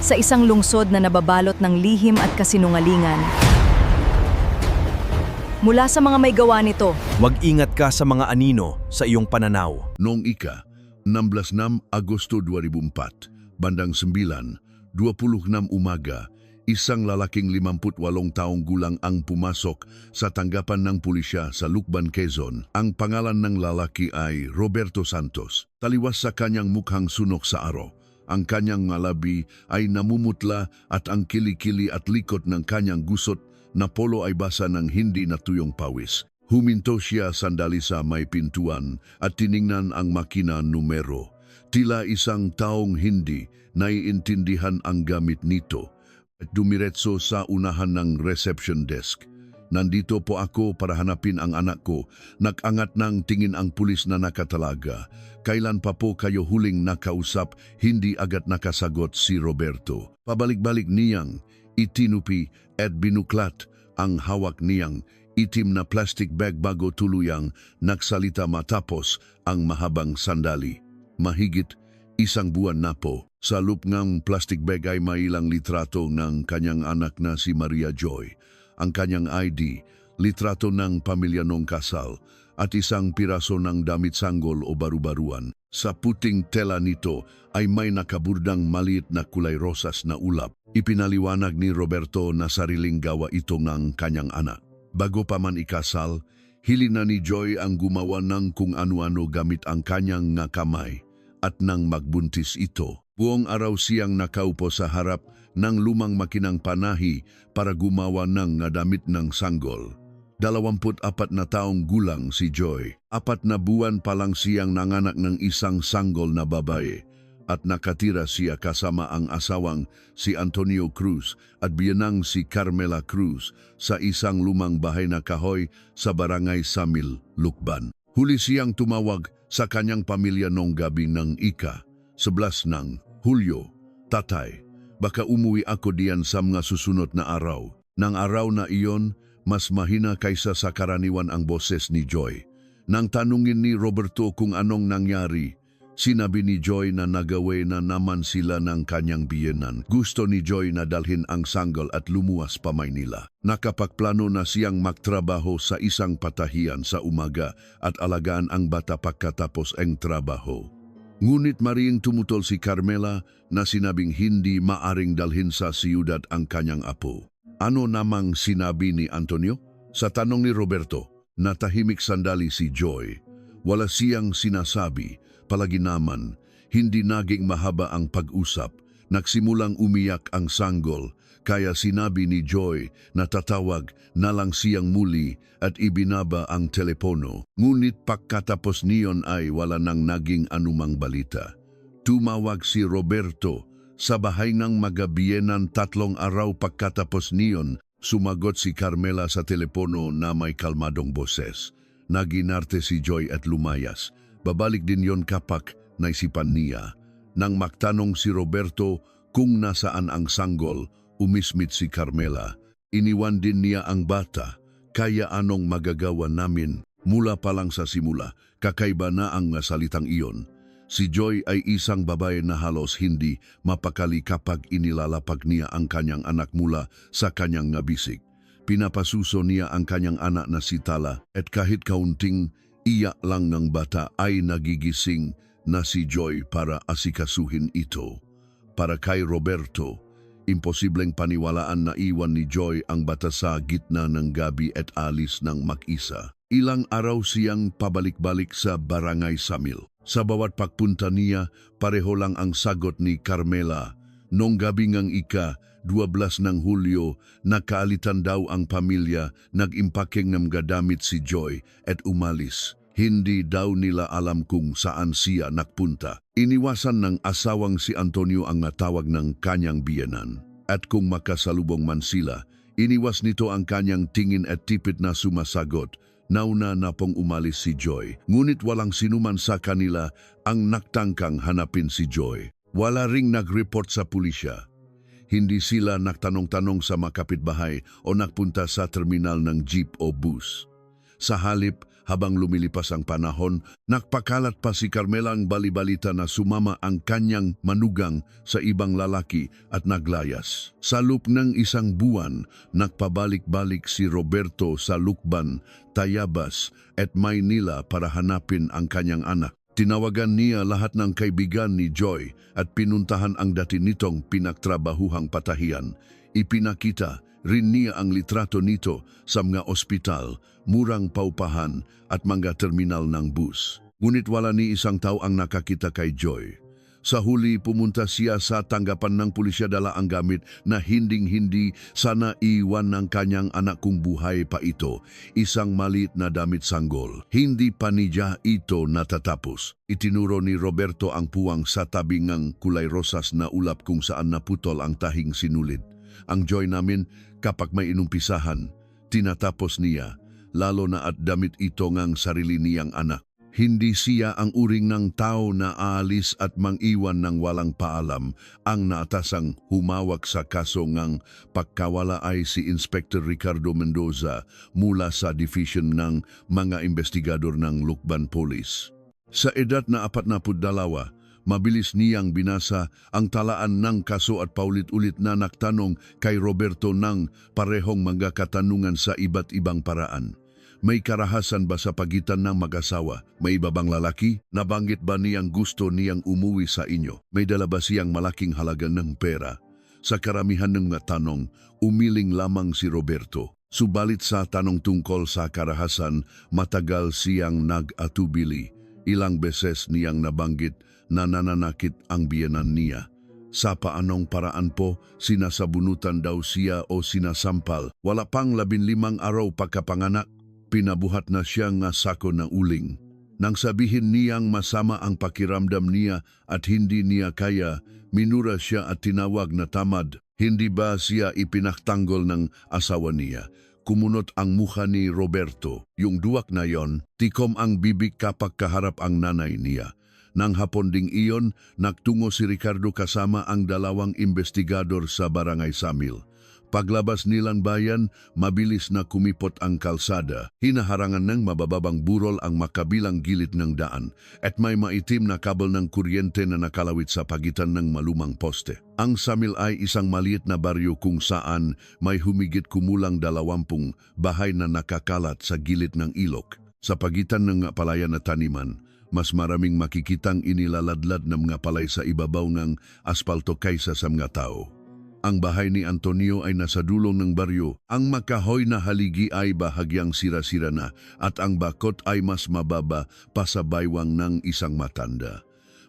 sa isang lungsod na nababalot ng lihim at kasinungalingan. Mula sa mga may gawa nito, Mag-ingat ka sa mga anino sa iyong pananaw. Noong 16 Agosto 2004, bandang 9:26 umaga, isang lalaking 58 taong gulang ang pumasok sa tanggapan ng pulisya sa Lucban, Quezon. Ang pangalan ng lalaki ay Roberto Santos. Taliwas sa kanyang mukhang sunok sa araw. Ang kanyang ngalabi ay namumutla at ang kilikili at likod ng kanyang gusot na polo ay basa ng hindi natuyong pawis. Huminto siya sandali sa may pintuan at tiningnan ang makina numero. Tila isang taong hindi naiintindihan ang gamit nito at dumiretso sa unahan ng reception desk. Nandito po ako para hanapin ang anak ko. Nag-angat ng tingin ang pulis na nakatalaga. Kailan pa po kayo huling nakausap? Hindi agad nakasagot si Roberto. Pabalik-balik niyang itinupi at binuklat ang hawak niyang itim na plastic bag bago tuluyang nagsalita matapos ang mahabang sandali. Mahigit isang buwan na po. Sa loob ng plastic bag ay may ilang litrato ng kanyang anak na si Maria Joy, ang kanyang ID, litrato ng pamilya nung kasal, at isang piraso ng damit sanggol o baru-baruan. Sa puting tela nito ay may nakaburdang maliit na kulay rosas na ulap. Ipinaliwanag ni Roberto na sariling gawa ito ng kanyang anak. Bago pa man ikasal, hilina ni Joy ang gumawa ng kung ano-ano gamit ang kanyang nga kamay at nang magbuntis ito. Buong araw siyang nakaupo sa harap ng lumang makinang panahi para gumawa ng damit ng sanggol. 24 na taong gulang si Joy. 4 na buwan pa lang siyang nanganak ng isang sanggol na babae at nakatira siya kasama ang asawang si Antonio Cruz at biyanang si Carmela Cruz sa isang lumang bahay na kahoy sa barangay Samil, Lucban. Huli siyang tumawag sa kanyang pamilya nung gabi ng 11 ng Hulyo. Tatay, baka umuwi ako diyan sa mga susunod na araw. Nang araw na iyon, mas mahina kaysa sa karaniwan ang boses ni Joy. Nang tanungin ni Roberto kung anong nangyari, sinabi ni Joy na nagawe na naman sila ng kanyang biyenan. Gusto ni Joy na dalhin ang sanggol at lumuwas pa Maynila. Nakapagplano na siyang magtrabaho sa isang patahian sa umaga at alagaan ang bata pagkatapos ang trabaho. Ngunit maring tumutol si Carmela na sinabing hindi maaring dalhin sa siyudad ang kanyang apo. Ano namang sinabi ni Antonio? Sa tanong ni Roberto, natahimik sandali si Joy. Wala siyang sinasabi, palagi naman, hindi naging mahaba ang pag-usap. Nagsimulang umiyak ang sanggol, kaya sinabi ni Joy na tatawag na lang siyang muli at ibinaba ang telepono. Ngunit pagkatapos niyon ay wala nang naging anumang balita. Tumawag si Roberto sa bahay ng magabiyenan 3 araw pagkatapos niyon. Sumagot si Carmela sa telepono na may kalmadong boses. Naginarte si Joy at lumayas. Babalik din yon kapag naisipan niya. Nang magtanong si Roberto kung nasaan ang sanggol, umismit si Carmela. Iniwan din niya ang bata, kaya anong magagawa namin? Mula pa lang sa simula, kakaiba na ang salitang iyon. Si Joy ay isang babae na halos hindi mapakali kapag inilalapag niya ang kanyang anak mula sa kanyang bisig. Pinapasuso niya ang kanyang anak na si Tala at kahit kaunting iyak lang ng bata ay nagigising na si Joy para asikasuhin ito. Para kay Roberto, imposibleng paniwalaan na iwan ni Joy ang bata sa gitna ng gabi at alis ng mag-isa. Ilang araw siyang pabalik-balik sa barangay Samil. Sa bawat pagpunta niya, pareho lang ang sagot ni Carmela. Nung gabi ngang 12 ng Hulyo, nakaalitan daw ang pamilya, nag-impakeng ng gadamit si Joy at umalis. Hindi daw nila alam kung saan siya nagpunta. Iniwasan ng asawang si Antonio ang natawag ng kanyang biyenan. At kung makasalubong man sila, iniwas nito ang kanyang tingin at tipid na sumasagot. Nauna na pong umalis si Joy. Ngunit walang sinuman sa kanila ang nagtangkang hanapin si Joy. Wala ring nag-report sa pulisya. Hindi sila nagtanong-tanong sa mga kapitbahay o nagpunta sa terminal ng jeep o bus. Sa halip, Habang lumilipas ang panahon, nakpakalat pa si Carmela ang balibalita na sumama ang kanyang manugang sa ibang lalaki at naglayas. Sa loob ng isang buwan, nakpabalik-balik si Roberto sa Lucban, Tayabas at Maynila para hanapin ang kanyang anak. Tinawagan niya lahat ng kaibigan ni Joy at pinuntahan ang dati nitong pinagtrabahuhang patahian. Ipinakita rin niya ang litrato nito sa mga ospital, murang paupahan at mga terminal ng bus. Ngunit wala ni isang tao ang nakakita kay Joy. Sa huli, pumunta siya sa tanggapan ng pulisya dala ang gamit na hinding-hindi sana iwan ng kanyang anak kung buhay pa ito, isang maliit na damit sanggol. Hindi pa niya ito natatapos. Itinuro ni Roberto ang puwang sa tabi ng kulay rosas na ulap kung saan naputol ang tahing sinulid. Ang Joy namin, kapag may inumpisahan, tinatapos niya, lalo na at damit ito ngang sarili niyang anak. Hindi siya ang uring ng tao na aalis at mang-iwan ng walang paalam. Ang naatasang humawak sa kaso ngang pagkawala ay si Inspector Ricardo Mendoza mula sa Division ng mga investigador ng Lucban Police. Sa edad na 42, mabilis niyang binasa ang talaan ng kaso at paulit-ulit na nagtanong kay Roberto ng parehong mga katanungan sa iba't ibang paraan. May karahasan ba sa pagitan ng mag-asawa? May iba bang lalaki? Nabanggit ba niyang gusto niyang umuwi sa inyo? May dala ba siyang malaking halaga ng pera? Sa karamihan ng mga tanong, umiling lamang si Roberto. Subalit sa tanong tungkol sa karahasan, matagal siyang nag-atubili. Ilang beses niyang nabanggit na nananakit ang biyenan niya. Sa paanong paraan po, sinasabunutan daw siya o sinasampal. Wala pang 15 araw pagkapanganak, pinabuhat na siya nga sako ng uling. Nang sabihin niyang masama ang pakiramdam niya at hindi niya kaya, minura siya at tinawag na tamad. Hindi ba siya ipinaktanggol ng asawa niya? Kumunot ang mukha ni Roberto. Yung duwak na yon, tikom ang bibig kapag kaharap ang nanay niya. Nang hapon ding iyon, nagtungo si Ricardo kasama ang 2 investigador sa Barangay Samil. Paglabas nilang bayan, mabilis na kumipot ang kalsada. Hinaharangan ng mabababang burol ang makabilang gilid ng daan at may maitim na kabel ng kuryente na nakalawit sa pagitan ng malumang poste. Ang Samil ay isang maliit na baryo kung saan may humigit kumulang 20 bahay na nakakalat sa gilid ng ilog. Sa pagitan ng palayan at taniman, mas maraming makikitang inilaladlad ng mga palay sa ibabaw ng asfalto kaysa sa mga tao. Ang bahay ni Antonio ay nasa dulong ng baryo. Ang makahoy na haligi ay bahagyang sira-sira na at ang bakot ay mas mababa pa sa baywang ng isang matanda.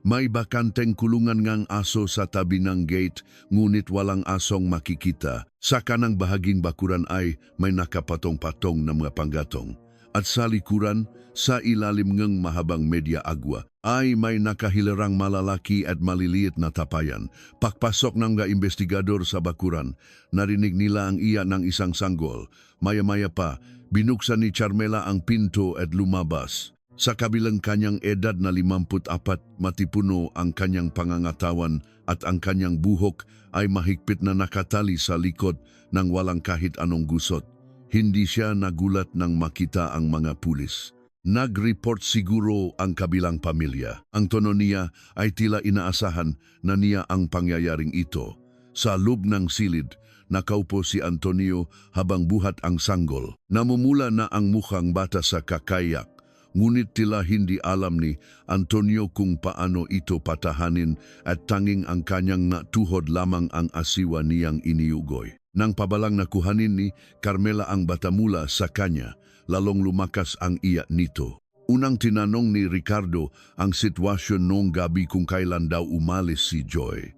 May bakanteng kulungan ngang aso sa tabi ng gate, ngunit walang asong makikita. Sa kanang bahaging bakuran ay may nakapatong-patong na mga panggatong. At sa likuran, sa ilalim ng mahabang media agwa, ay may nakahilarang malalaki at maliliit na tapayan. Pagpasok ng mga investigador sa bakuran, narinig nila ang iya ng isang sanggol. Maya-maya pa, binuksan ni Carmela ang pinto at lumabas. Sa kabilang kanyang edad na 54, matipuno ang kanyang pangangatawan at ang kanyang buhok ay mahigpit na nakatali sa likod ng walang kahit anong gusot. Hindi siya nagulat nang makita ang mga pulis. Nag-report siguro ang kabilang pamilya. Ang tono niya ay tila inaasahan na niya ang pangyayaring ito. Sa loob ng silid, nakaupo si Antonio habang buhat ang sanggol. Namumula na ang mukhang bata sa kakayak. Ngunit tila hindi alam ni Antonio kung paano ito patahanin at tanging ang kanyang natuhod lamang ang asiwa niyang iniugoy. Nang pabalang nakuhanin ni Carmela ang bata mula sa kanya, lalong lumakas ang iyak nito. Unang tinanong ni Ricardo ang sitwasyon noong gabi kung kailan daw umalis si Joy.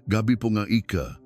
Gabi po nga 12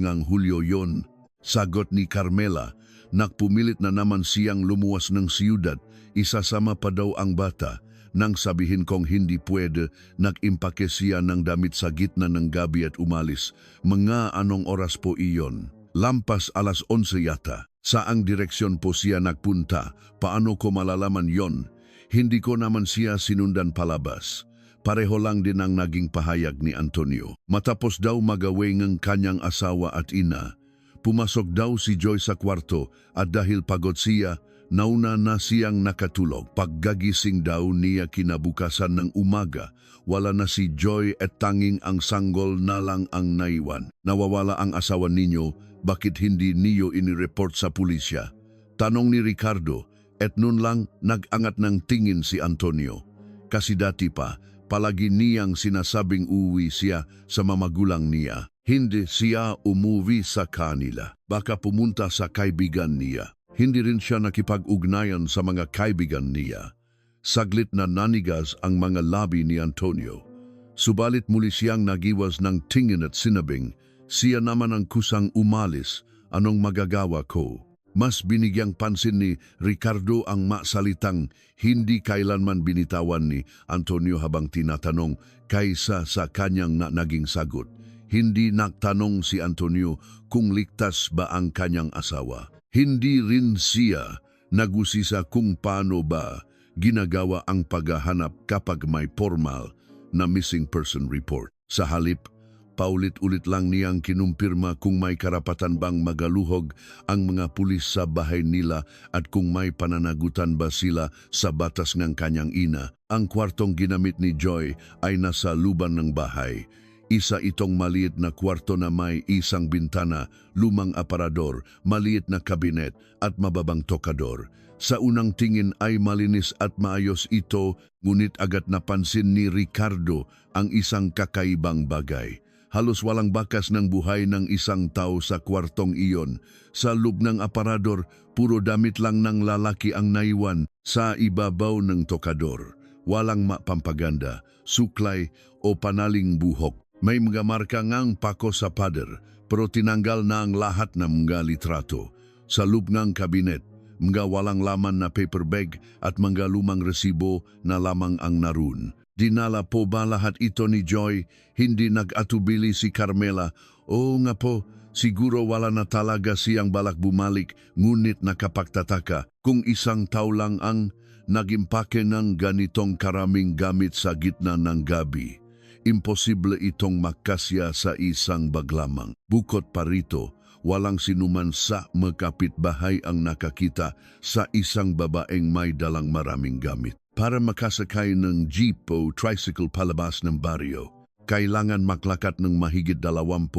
ngang Hulyo yon, sagot ni Carmela. Nagpumilit na naman siyang lumuwas ng siyudad, isasama pa daw ang bata. Nang sabihin kong hindi pwede, nag-impake siya ng damit sa gitna ng gabi at umalis. Mga anong oras po iyon? Lampas 11:00 yata. Saang direksyon po siya nagpunta? Paano ko malalaman yon? Hindi ko naman siya sinundan palabas. Pareho lang din ang naging pahayag ni Antonio. Matapos daw magaway ng kanyang asawa at ina, pumasok daw si Joy sa kwarto at dahil pagod siya, Nauna na siyang nakatulog. Paggagising daw niya kinabukasan ng umaga, wala na si Joy at tanging ang sanggol na lang ang naiwan. Nawawala ang asawa ninyo, bakit hindi niyo inireport sa pulisya? Tanong ni Ricardo, at nun lang nag-angat ng tingin si Antonio. Kasi dati pa, palagi niyang sinasabing uwi siya sa mamagulang niya. Hindi siya umuwi sa kanila. Baka pumunta sa kaibigan niya. Hindi rin siya nakipag-ugnayan sa mga kaibigan niya. Saglit na nanigas ang mga labi ni Antonio. Subalit muli siyang nagiwas ng tingin at sinabing, siya naman ang kusang umalis, anong magagawa ko? Mas binigyang pansin ni Ricardo ang masalitang hindi kailanman binitawan ni Antonio habang tinatanong kaysa sa kanyang naging sagot. Hindi nagtanong si Antonio kung ligtas ba ang kanyang asawa. Hindi rin siya nagusisa kung paano ba ginagawa ang paghahanap kapag may formal na missing person report. Sa halip, paulit-ulit lang niyang kinumpirma kung may karapatan bang magaluhog ang mga pulis sa bahay nila at kung may pananagutan ba sila sa batas ng kanyang ina. Ang kwartong ginamit ni Joy ay nasa luban ng bahay. Isa itong maliit na kwarto na may isang bintana, lumang aparador, maliit na kabinet at mababang tokador. Sa unang tingin ay malinis at maayos ito, ngunit agad napansin ni Ricardo ang isang kakaibang bagay. Halos walang bakas ng buhay ng isang tao sa kwartong iyon. Sa loob ng aparador, puro damit lang ng lalaki ang naiwan sa ibabaw ng tokador. Walang mapampaganda, suklay o panaling buhok. May mga marka ngang pako sa pader, pero tinanggal na ang lahat ng mga litrato. Sa loob ng kabinet, mga walang laman na paper bag at mga lumang resibo na lamang ang naroon. Dinala po ba lahat ito ni Joy? Hindi nag-atubili si Carmela. Oo nga po, siguro wala na talaga siyang balak bumalik, ngunit nakapagtataka kung isang tao lang ang nagimpake ng ganitong karaming gamit sa gitna ng gabi. Imposible itong makasya sa isang bag lamang. Bukod pa rito, walang sinuman sa magkapitbahay ang nakakita sa isang babaeng may dalang maraming gamit. Para makasakay ng jeep o tricycle palabas ng baryo, kailangan maglakad ng mahigit 20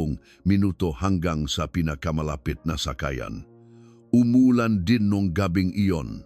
minuto hanggang sa pinakamalapit na sakayan. Umulan din nung gabing iyon.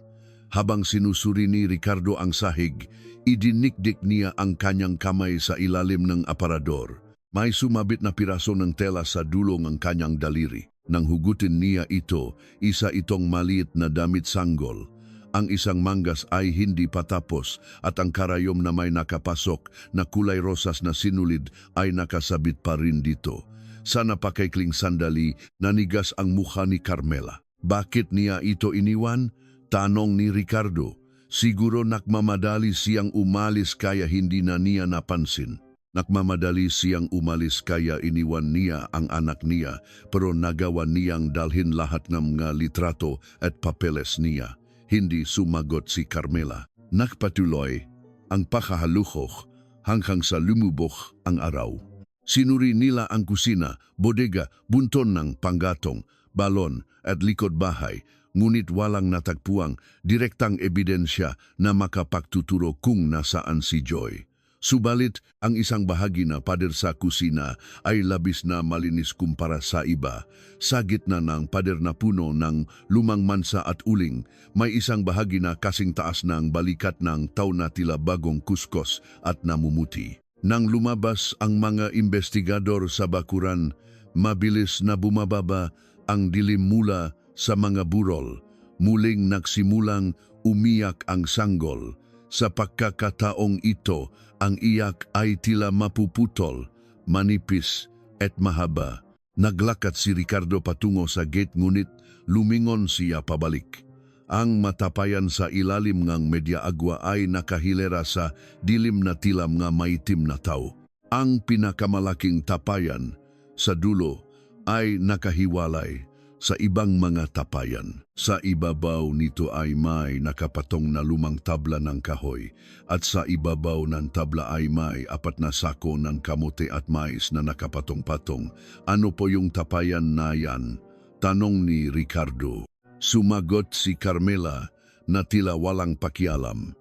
Habang sinusuri ni Ricardo ang sahig, idinikdik niya ang kanyang kamay sa ilalim ng aparador. May sumabit na piraso ng tela sa dulo ng kanyang daliri. Nang hugutin niya ito, isa itong maliit na damit sanggol. Ang isang manggas ay hindi patapos at ang karayom na may nakapasok na kulay rosas na sinulid ay nakasabit pa rin dito. Sa napakaikling sandali, nanigas ang mukha ni Carmela. Bakit niya ito iniwan? Tanong ni Ricardo. Siguro nakmamadali siyang umalis kaya hindi na niya napansin. Nakmamadali siyang umalis kaya iniwan niya ang anak niya pero nagawa niyang dalhin lahat ng mga litrato at papeles niya. Hindi sumagot si Carmela. Nagpatuloy ang pakahaluhok hanggang sa lumubog ang araw. Sinuri nila ang kusina, bodega, bunton ng panggatong, balon at likod bahay. Ngunit walang natagpuang direktang ebidensya na makapagtuturo kung nasaan si Joy. Subalit, ang isang bahagi na pader sa kusina ay labis na malinis kumpara sa iba. Sa gitna ng pader na puno ng lumang mansa at uling, may isang bahagi na kasing taas ng balikat ng tao na tila bagong kuskos at namumuti. Nang lumabas ang mga investigador sa bakuran, mabilis na bumababa ang dilim mula sa mga burol. Muling nagsimulang umiyak ang sanggol. Sa pagkakataong ito, ang iyak ay tila mapuputol, manipis at mahaba. Naglakat si Ricardo patungo sa gate ngunit lumingon siya pabalik. Ang matapayan sa ilalim ng medya agwa ay nakahilera sa dilim na tila mga maitim na tao. Ang pinakamalaking tapayan sa dulo ay nakahiwalay sa ibang mga tapayan. Sa ibabaw nito ay may nakapatong na lumang tabla ng kahoy at sa ibabaw ng tabla ay may 4 na sako ng kamote at mais na nakapatong-patong. Ano po yung tapayan na yan? Tanong ni Ricardo. Sumagot si Carmela, na tila walang pakialam.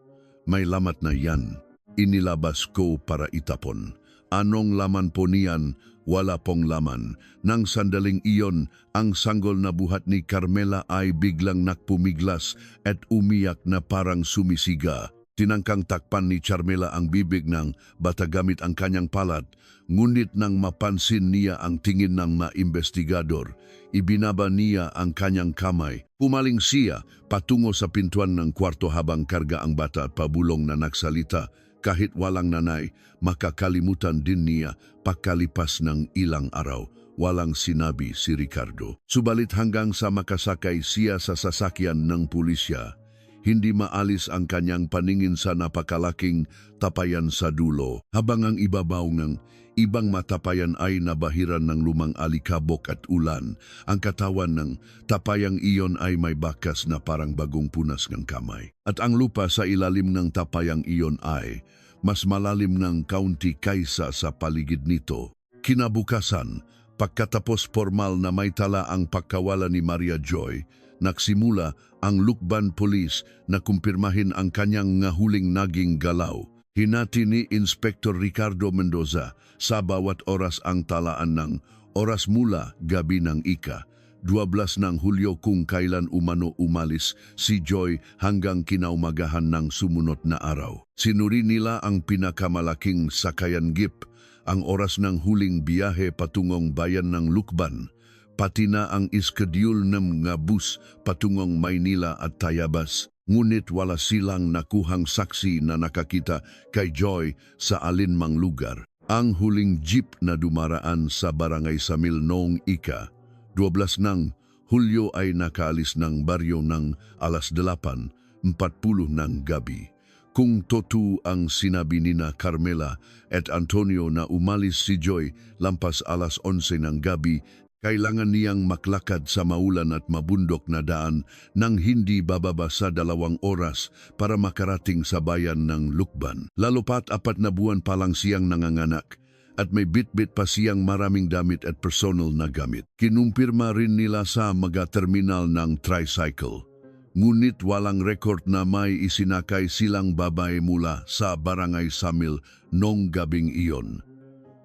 May lamat na yan. Inilabas ko para itapon. Anong laman po niyan? Wala pong laman. Nang sandaling iyon, ang sanggol na buhat ni Carmela ay biglang nakpumiglas at umiyak na parang sumisiga. Tinangkang takpan ni Carmela ang bibig ng bata gamit ang kanyang palad, ngunit nang mapansin niya ang tingin ng mga investigador, ibinaba niya ang kanyang kamay. Pumaling siya patungo sa pintuan ng kwarto habang karga ang bata at pabulong na nagsalita. Kahit walang nanay, makakalimutan din niya pagkalipas ng ilang araw. Walang sinabi si Ricardo. Subalit hanggang sa makasakay siya sa sasakyan ng pulisya, hindi maalis ang kanyang paningin sa napakalaking tapayan sa dulo. Habang ang ibabaw ng ibang matapayan ay nabahiran ng lumang alikabok at ulan, ang katawan ng tapayang iyon ay may bakas na parang bagong punas ng kamay. At ang lupa sa ilalim ng tapayang iyon ay mas malalim ng kaunti kaysa sa paligid nito. Kinabukasan, pagkatapos formal na may tala ang pagkawala ni Maria Joy, nagsimula ang Lukban Police na kumpirmahin ang kanyang huling naging galaw. Hinati ni Inspector Ricardo Mendoza sa bawat oras ang talaan ng oras mula gabi ng ika-12 ng Hulyo kung kailan umano umalis si Joy hanggang kinaumagahan ng sumunod na araw. Sinuri nila ang pinakamalaking sakayan jeep, ang oras ng huling biyahe patungong bayan ng Lukban, pati na ang iskadule ng mga bus patungong Maynila at Tayabas. Ngunit wala silang nakuhang saksi na nakakita kay Joy sa alinmang lugar. Ang huling jeep na dumaraan sa Barangay Samil noong ika-12 ng Hulyo ay nakaalis ng baryo ng alas 8:40 ng gabi. Kung totoo ang sinabi nina Carmela at Antonio na umalis si Joy lampas alas 11 ng gabi, kailangan niyang maklakad sa maulan at mabundok na daan nang hindi bababa sa 2 oras para makarating sa bayan ng Lukban. Lalo pat 4 na buwan pa lang siyang nanganganak at may bit-bit pa siyang maraming damit at personal na gamit. Kinumpirma rin nila sa mga terminal ng tricycle. Ngunit walang record na may isinakay silang babae mula sa Barangay Samil noong gabing iyon.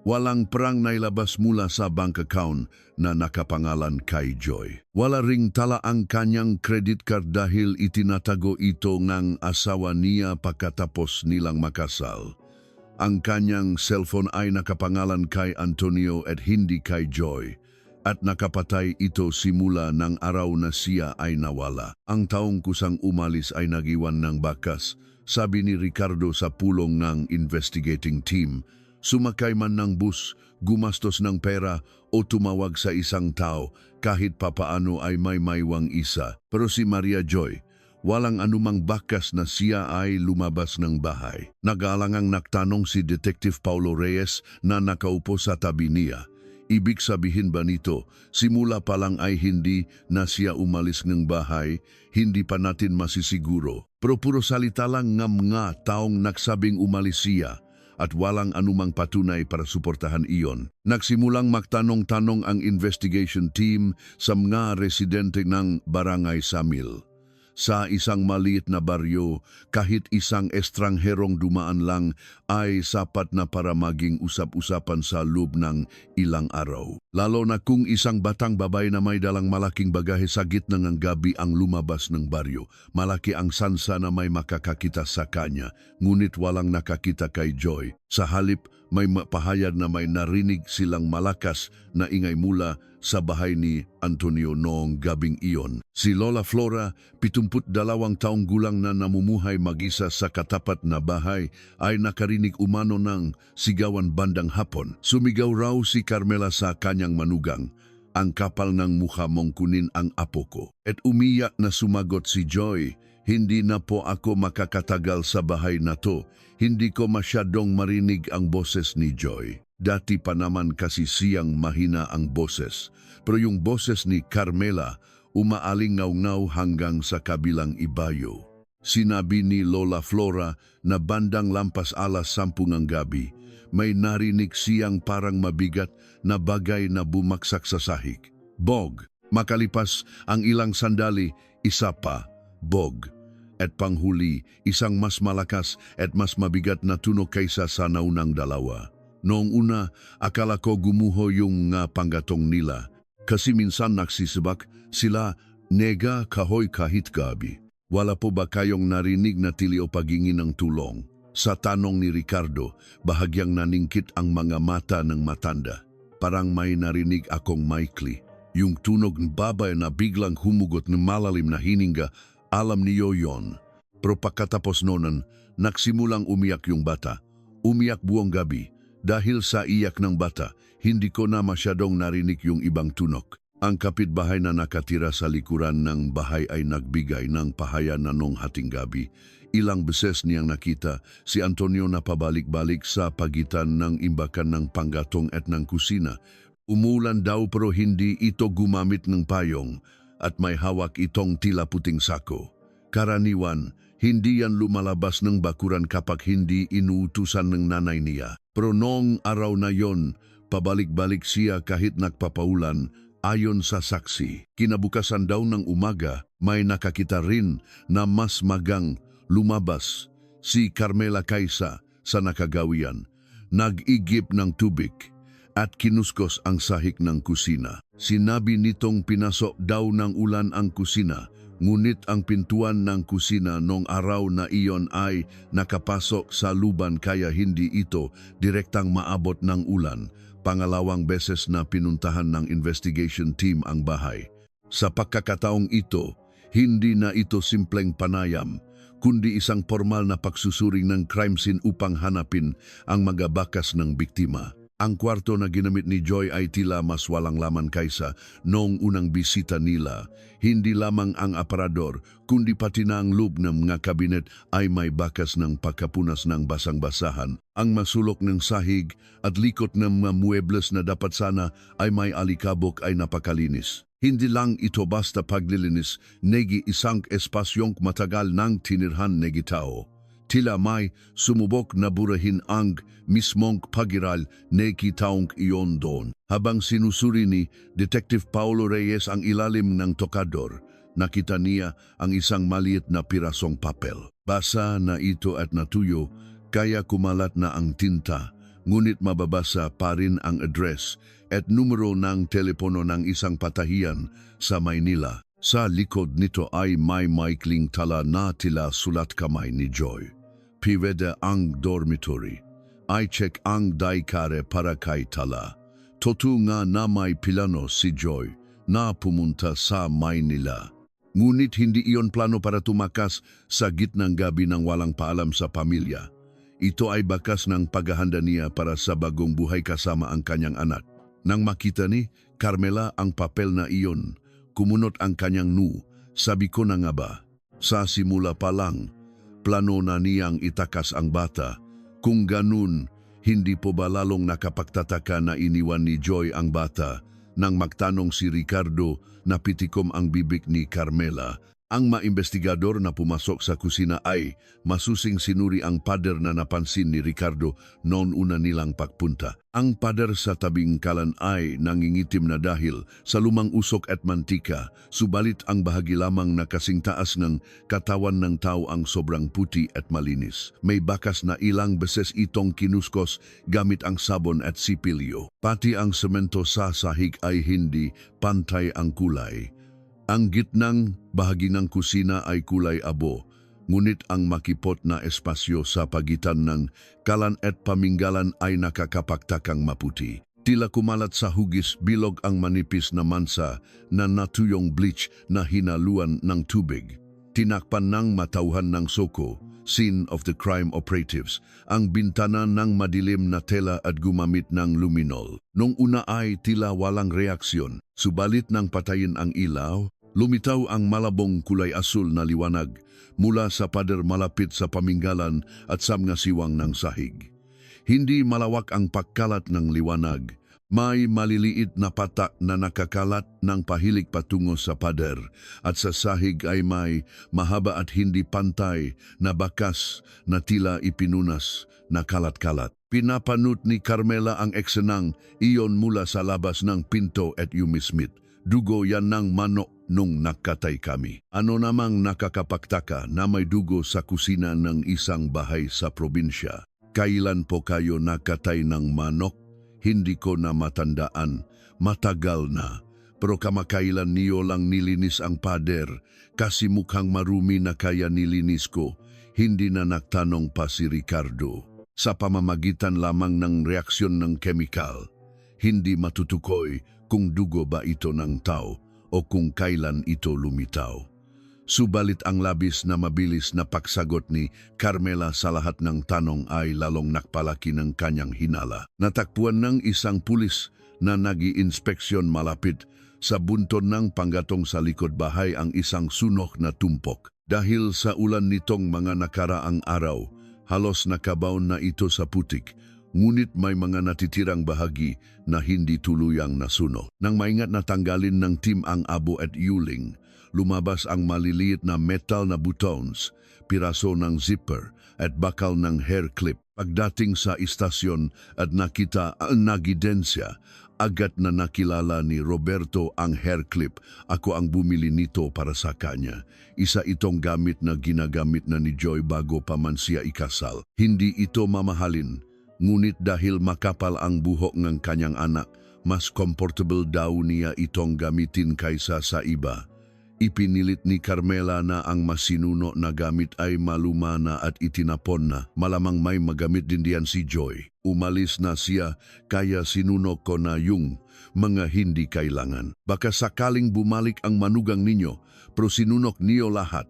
Walang perang nailabas mula sa bank account na nakapangalan kay Joy. Wala ring tala ang kanyang credit card dahil itinatago ito ng asawa niya pagkatapos nilang makasal. Ang kanyang cellphone ay nakapangalan kay Antonio at hindi kay Joy, at nakapatay ito simula ng araw na siya ay nawala. Ang taong kusang umalis ay nagiwan ng bakas, sabi ni Ricardo sa pulong ng investigating team. Sumakay man ng bus, gumastos ng pera o tumawag sa isang tao, kahit papaano ay may maywang isa. Pero si Maria Joy, walang anumang bakas na siya ay lumabas ng bahay. Nag-aalangang nagtanong si Detective Paulo Reyes na nakaupo sa tabi niya. Ibig sabihin ba nito, simula pa lang ay hindi na siya umalis ng bahay, hindi pa natin masisiguro. Pero puro salita lang ng mga taong nagsabing umalis siya, at walang anumang patunay para suportahan iyon. Nagsimulang magtanong-tanong ang investigation team sa mga residente ng Barangay Samil. Sa isang maliit na baryo, kahit isang estrangherong dumaan lang ay sapat na para maging usap-usapan sa loob ng ilang araw. Lalo na kung isang batang babae na may dalang malaking bagahe sa gitna ng gabi ang lumabas ng baryo. Malaki ang sansa na may makakakita sa kanya, ngunit walang nakakita kay Joy. Sa halip, may pahayag na may narinig silang malakas na ingay mula sa bahay ni Antonio noong gabing iyon. Si Lola Flora, 72 taong gulang na namumuhay mag-isa sa katapat na bahay, ay nakarinig umano ng sigawan bandang hapon. Sumigaw raw si Carmela sa kanyang manugang, "Ang kapal ng mukha mong kunin ang apo ko." At umiyak na sumagot si Joy, "Hindi na po ako makakatagal sa bahay na to. Hindi ko masyadong marinig ang boses ni Joy." Dati pa naman kasi siyang mahina ang boses, pero yung boses ni Carmela umaalingaw-ngaw hanggang sa kabilang ibayo. Sinabi ni Lola Flora na bandang lampas alas 10 ng gabi, may narinig siyang parang mabigat na bagay na bumaksak sa sahig. Bog! Makalipas ang ilang sandali, isa pa, bog. at panghuli, isang mas malakas at mas mabigat na tunog kaysa sa naunang dalawa. Noong una, akala ko gumuho yung panggatong nila. Kasi minsan nagsisibak sila, nega kahoy kahit gabi. Wala po ba kayong narinig na tili o paghingi ng tulong? Sa tanong ni Ricardo, bahagyang naningkit ang mga mata ng matanda. Parang may narinig akong maikli. Yung tunog ng babay na biglang humugot ng malalim na hininga, alam niyo yon. Pero pagkatapos noon, nagsimulang umiyak yung bata. Umiyak buong gabi. Dahil sa iyak ng bata, hindi ko na masyadong narinig yung ibang tunog. Ang kapitbahay na nakatira sa likuran ng bahay ay nagbigay ng pahayag na nung hating gabi. Ilang beses niyang nakita si Antonio na pabalik-balik sa pagitan ng imbakan ng panggatong at ng kusina. Umulan daw pero hindi ito gumamit ng payong at may hawak itong tila puting sako. Karaniwan, hindi yan lumalabas ng bakuran kapag hindi inuutusan ng nanay niya. Pero noong araw na yon, pabalik-balik siya kahit nagpapaulan ayon sa saksi. Kinabukasan daw ng umaga, may nakakita rin na mas magang lumabas si Carmela kaysa sa nakagawian. Nag-igip ng tubig at kinuskos ang sahig ng kusina. Sinabi nitong pinasok daw ng ulan ang kusina, ngunit ang pintuan ng kusina nung araw na iyon ay nakapasok sa luban kaya hindi ito direktang maabot ng ulan. Pangalawang beses na pinuntahan ng investigation team ang bahay. Sa pagkakataong ito, hindi na ito simpleng panayam, kundi isang formal na pagsusuring ng crime scene upang hanapin ang mga bakas ng biktima. Ang kwarto na ginamit ni Joy ay tila mas walang laman kaysa noong unang bisita nila. Hindi lamang ang aparador, kundi pati na ang loob ng mga kabinet ay may bakas ng pagkapunas ng basang-basahan. Ang masulok ng sahig at likot ng mga muebles na dapat sana ay may alikabok ay napakalinis. Hindi lang ito basta paglilinis, negi isang espasyong matagal ng tinirhan negi tao. Tila may sumubok na burahin ang mismong pagiral negi taong iyon doon. Habang sinusuri ni Detective Paulo Reyes ang ilalim ng tokador, nakita niya ang isang maliit na pirasong papel. Basa na ito at natuyo, kaya kumalat na ang tinta, ngunit mababasa pa rin ang address at numero ng telepono ng isang patahian sa Maynila. Sa likod nito ay may maikling tala na tila sulat kamay ni Joy. Piveda ang dormitory. I check ang daikare para kay tala. Totu nga na may pilano si Joy na pumunta sa Maynila. Ngunit hindi iyon plano para tumakas sa gitnang gabi ng walang paalam sa pamilya. Ito ay bakas ng paghahanda niya para sa bagong buhay kasama ang kanyang anak. Nang makita ni Carmela ang papel na iyon, kumunot ang kanyang sabi ko na nga ba, sa simula pa lang, plano na niyang itakas ang bata. Kung ganun, hindi po ba lalong nakapagtataka na iniwan ni Joy ang bata nang magtanong si Ricardo na pitikom ang bibig ni Carmela? Ang maimbestigador na pumasok sa kusina ay masusing sinuri ang pader na napansin ni Ricardo noon una nilang pagpunta. Ang pader sa tabing kalan ay nangingitim na dahil sa lumang usok at mantika, subalit ang bahagi lamang na kasing taas ng katawan ng tao ang sobrang puti at malinis. May bakas na ilang beses itong kinuskos gamit ang sabon at sipilyo. Pati ang semento sa sahig ay hindi pantay ang kulay. Ang gitnang bahagi ng kusina ay kulay abo, ngunit ang makipot na espasyo sa pagitan ng kalan at paminggalan ay nakakapagtakang maputi. Tila kumalat sa hugis bilog ang manipis na mansa na natuyong bleach na hinaluan ng tubig. Tinakpan ng matauhan ng soko, scene of the crime operatives, ang bintana ng madilim na tela at gumamit ng luminol. Nung una ay tila walang reaksyon, subalit nang patayin ang ilaw, lumitaw ang malabong kulay asul na liwanag mula sa pader malapit sa paminggalan at sa mga siwang ng sahig. Hindi malawak ang pagkalat ng liwanag. May maliliit na patak na nakakalat ng pahilig patungo sa pader at sa sahig ay may mahaba at hindi pantay na bakas na tila ipinunas na kalat-kalat. Pinapanut ni Carmela ang eksenang iyon mula sa labas ng pinto at yumismit. Dugo yan ng manok nung nakatay kami. Ano namang nakakapaktaka na may dugo sa kusina ng isang bahay sa probinsya? Kailan po kayo nakatay ng manok? Hindi ko na matandaan. Matagal na. Pero kamakailan niyo lang nilinis ang pader kasi mukhang marumi na kaya nilinis ko. Hindi na nagtanong pa si Ricardo. Sa pamamagitan lamang ng reaksyon ng kemikal, hindi matutukoy kung dugo ba ito ng tao o kung kailan ito lumitaw. Subalit ang labis na mabilis na pagsagot ni Carmela sa lahat ng tanong ay lalong nakpalaki ng kanyang hinala. Natakpuan ng isang pulis na nag-iinspeksyon malapit sa bunton ng panggatong sa likod bahay ang isang sunok na tumpok. Dahil sa ulan nitong mga nakaraang araw, halos nakabaon na ito sa putik. Ngunit may mga natitirang bahagi na hindi tuluyang nasunog. Nang maingat na tanggalin ng team ang abo at yuling, lumabas ang maliliit na metal na buttons, piraso ng zipper at bakal ng hair clip. Pagdating sa istasyon at nakita ang nagidensya, agad na nakilala ni Roberto ang hair clip. Ako ang bumili nito para sa kanya. Isa itong gamit na ginagamit na ni Joy bago pa man siya ikasal. Hindi ito mamahalin. Ngunit dahil makapal ang buhok ng kanyang anak, mas comfortable daw niya itong gamitin kaysa sa iba. Ipinilit ni Carmela na ang masinuno na gamit ay maluma na at itinapon na. Malamang may magamit din diyan si Joy. Umalis na siya kaya sinuno ko na yung mga hindi kailangan. Baka sakaling bumalik ang manugang ninyo, pero sinunok niyo lahat.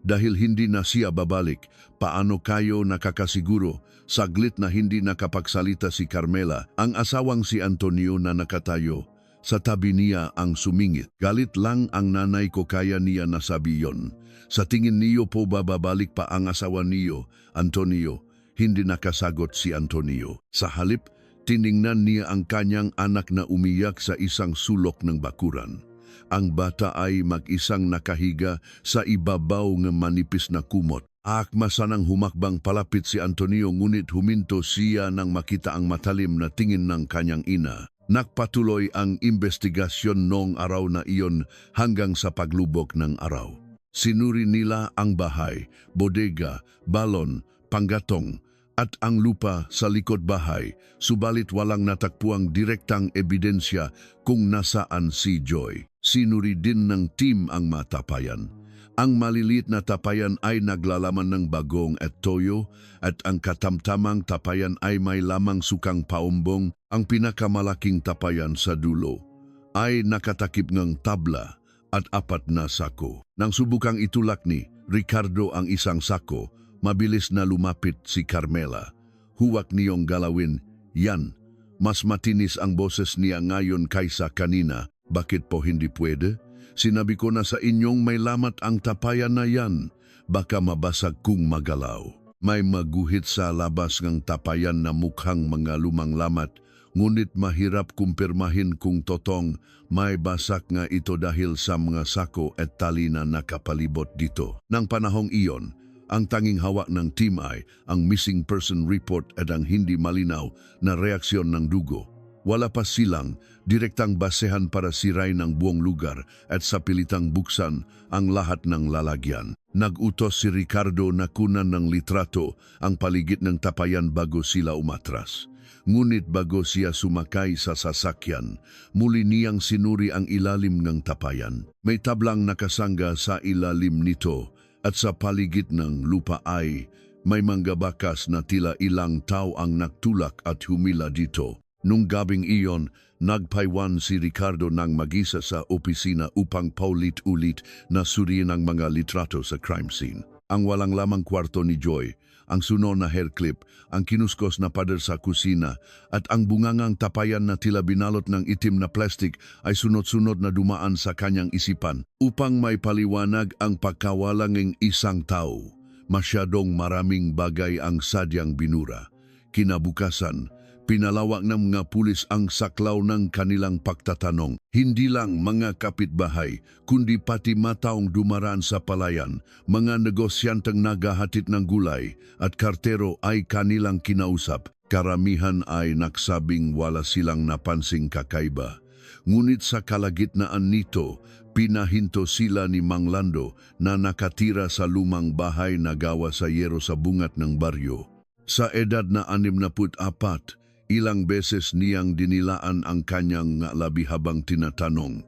Dahil hindi na siya babalik, paano kayo nakakasiguro? Saglit na hindi nakapagsalita si Carmela, ang asawang si Antonio na nakatayo. Sa tabi niya ang sumingit. Galit lang ang nanay ko kaya niya nasabi yon. Sa tingin niyo po babalik pa ang asawa niyo, Antonio? Hindi nakasagot si Antonio. Sa halip, tiningnan niya ang kanyang anak na umiyak sa isang sulok ng bakuran. Ang bata ay mag-isang nakahiga sa ibabaw ng manipis na kumot. Akmasanang humakbang palapit si Antonio ngunit huminto siya nang makita ang matalim na tingin ng kanyang ina. Nagpatuloy ang investigasyon noong araw na iyon hanggang sa paglubog ng araw. Sinuri nila ang bahay, bodega, balon, panggatong at ang lupa sa likod bahay, subalit walang natakpuang direktang ebidensya kung nasaan si Joy. Sinuri din ng team ang matapayan. Ang maliliit na tapayan ay naglalaman ng bagong at toyo at ang katamtamang tapayan ay may lamang sukang paumbong. Ang pinakamalaking tapayan sa dulo ay nakatakip ng tabla at 4 na sako. Nang subukang itulak ni Ricardo ang isang sako, mabilis na lumapit si Carmela. Huwag niyong galawin, yan. Mas matinis ang boses niya ngayon kaysa kanina. Bakit po hindi pwede? Sinabi ko na sa inyong may lamat ang tapayan na yan. Baka mabasag kung magalaw. May maguhit sa labas ng tapayan na mukhang mga lumang lamat. Ngunit mahirap kumpirmahin kung totong may basak nga ito dahil sa mga sako at tali na nakapalibot dito. Nang panahong iyon, ang tanging hawak ng team ay ang missing person report at ang hindi malinaw na reaksyon ng dugo. Wala pa silang direktang basehan para sirain ang buong lugar at sa pilitang buksan ang lahat ng lalagyan. Nag-utos si Ricardo na kunan ng litrato ang paligid ng tapayan bago sila umatras. Ngunit bago siya sumakay sa sasakyan, muli niyang sinuri ang ilalim ng tapayan. May tablang nakasangga sa ilalim nito at sa paligid ng lupa ay may manggabakas na tila ilang tao ang nagtulak at humila dito. Nung gabing iyon, nagpaiwan si Ricardo ng mag-isa sa opisina upang paulit-ulit na suriin ang mga litrato sa crime scene. Ang walang lamang kwarto ni Joy, ang suno na hair clip, ang kinuskos na pader sa kusina, at ang bungangang tapayan na tila binalot ng itim na plastik ay sunod-sunod na dumaan sa kanyang isipan. Upang may paliwanag ang pagkawalanging isang tao, masyadong maraming bagay ang sadyang binura. Kinabukasan, pinalawak ng mga pulis ang saklaw ng kanilang pagtatanong. Hindi lang mga kapitbahay, kundi pati mataong dumaraan sa palayan, mga negosyanteng naghahatid ng gulay at kartero ay kanilang kinausap. Karamihan ay nagsabing wala silang napansing kakaiba. Ngunit sa kalagitnaan nito, pinahinto sila ni Mang Lando na nakatira sa lumang bahay na gawa sa yero sa bungat ng baryo. Sa edad na 64, ilang beses niyang dinilaan ang kanyang labi habang tinatanong.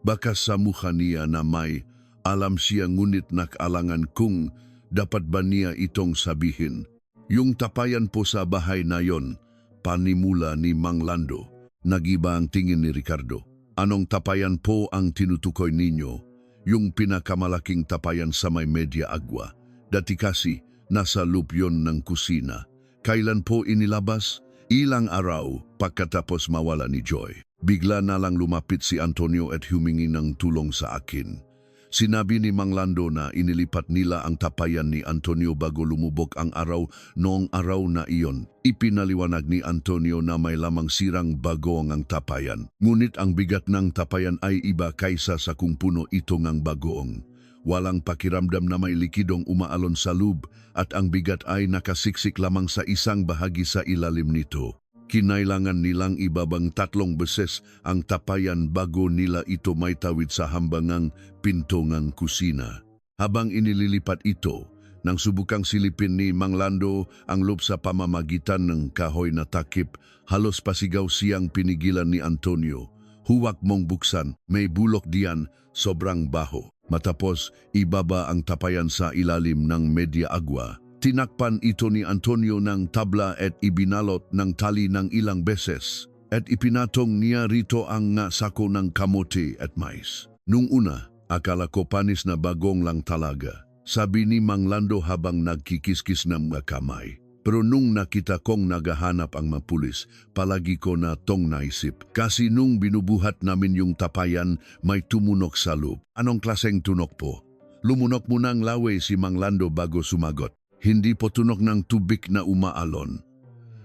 Baka sa mukha niya na may alam siya ngunit nakalangan kung dapat ba niya itong sabihin. Yung tapayan po sa bahay na yon, panimula ni Mang Lando. Nagiba ang tingin ni Ricardo. Anong tapayan po ang tinutukoy ninyo? Yung pinakamalaking tapayan sa may Media Agua. Dati kasi, nasa loop yon ng kusina. Kailan po inilabas? Ilang araw pagkatapos mawala ni Joy. Bigla na lang lumapit si Antonio at humingi ng tulong sa akin. Sinabi ni Mang Lando na inilipat nila ang tapayan ni Antonio bago lumubog ang araw noong araw na iyon. Ipinaliwanag ni Antonio na may lamang sirang bagong ang tapayan. Ngunit ang bigat ng tapayan ay iba kaysa sa kung puno ito ng bagoong. Walang pakiramdam na may likidong umaalon sa loob at ang bigat ay nakasiksik lamang sa isang bahagi sa ilalim nito. Kinailangan nilang ibabang 3 beses ang tapayan bago nila ito may tawid sa hambangang pinto ng kusina. Habang inililipat ito, nang subukang silipin ni Mang Lando ang loob sa pamamagitan ng kahoy na takip, halos pasigaw siyang pinigilan ni Antonio. Huwag mong buksan, may bulok diyan, sobrang baho. Matapos ibaba ang tapayan sa ilalim ng Media Agua, tinakpan ito ni Antonio ng tabla at ibinalot ng tali ng ilang beses at ipinatong niya rito ang sako ng kamote at mais. Nung una, akala ko panis na bagong lang talaga, sabi ni Mang Lando habang nagkikiskis ng kamay. Pero nung nakita kong naghahanap ang mapulis, palagi ko na tong naisip. Kasi nung binubuhat namin yung tapayan, may tumunok sa loob. Anong klaseng tunok po? Lumunok muna ang lawe si Mang Lando bago sumagot. Hindi po tunog ng tubig na umaalon.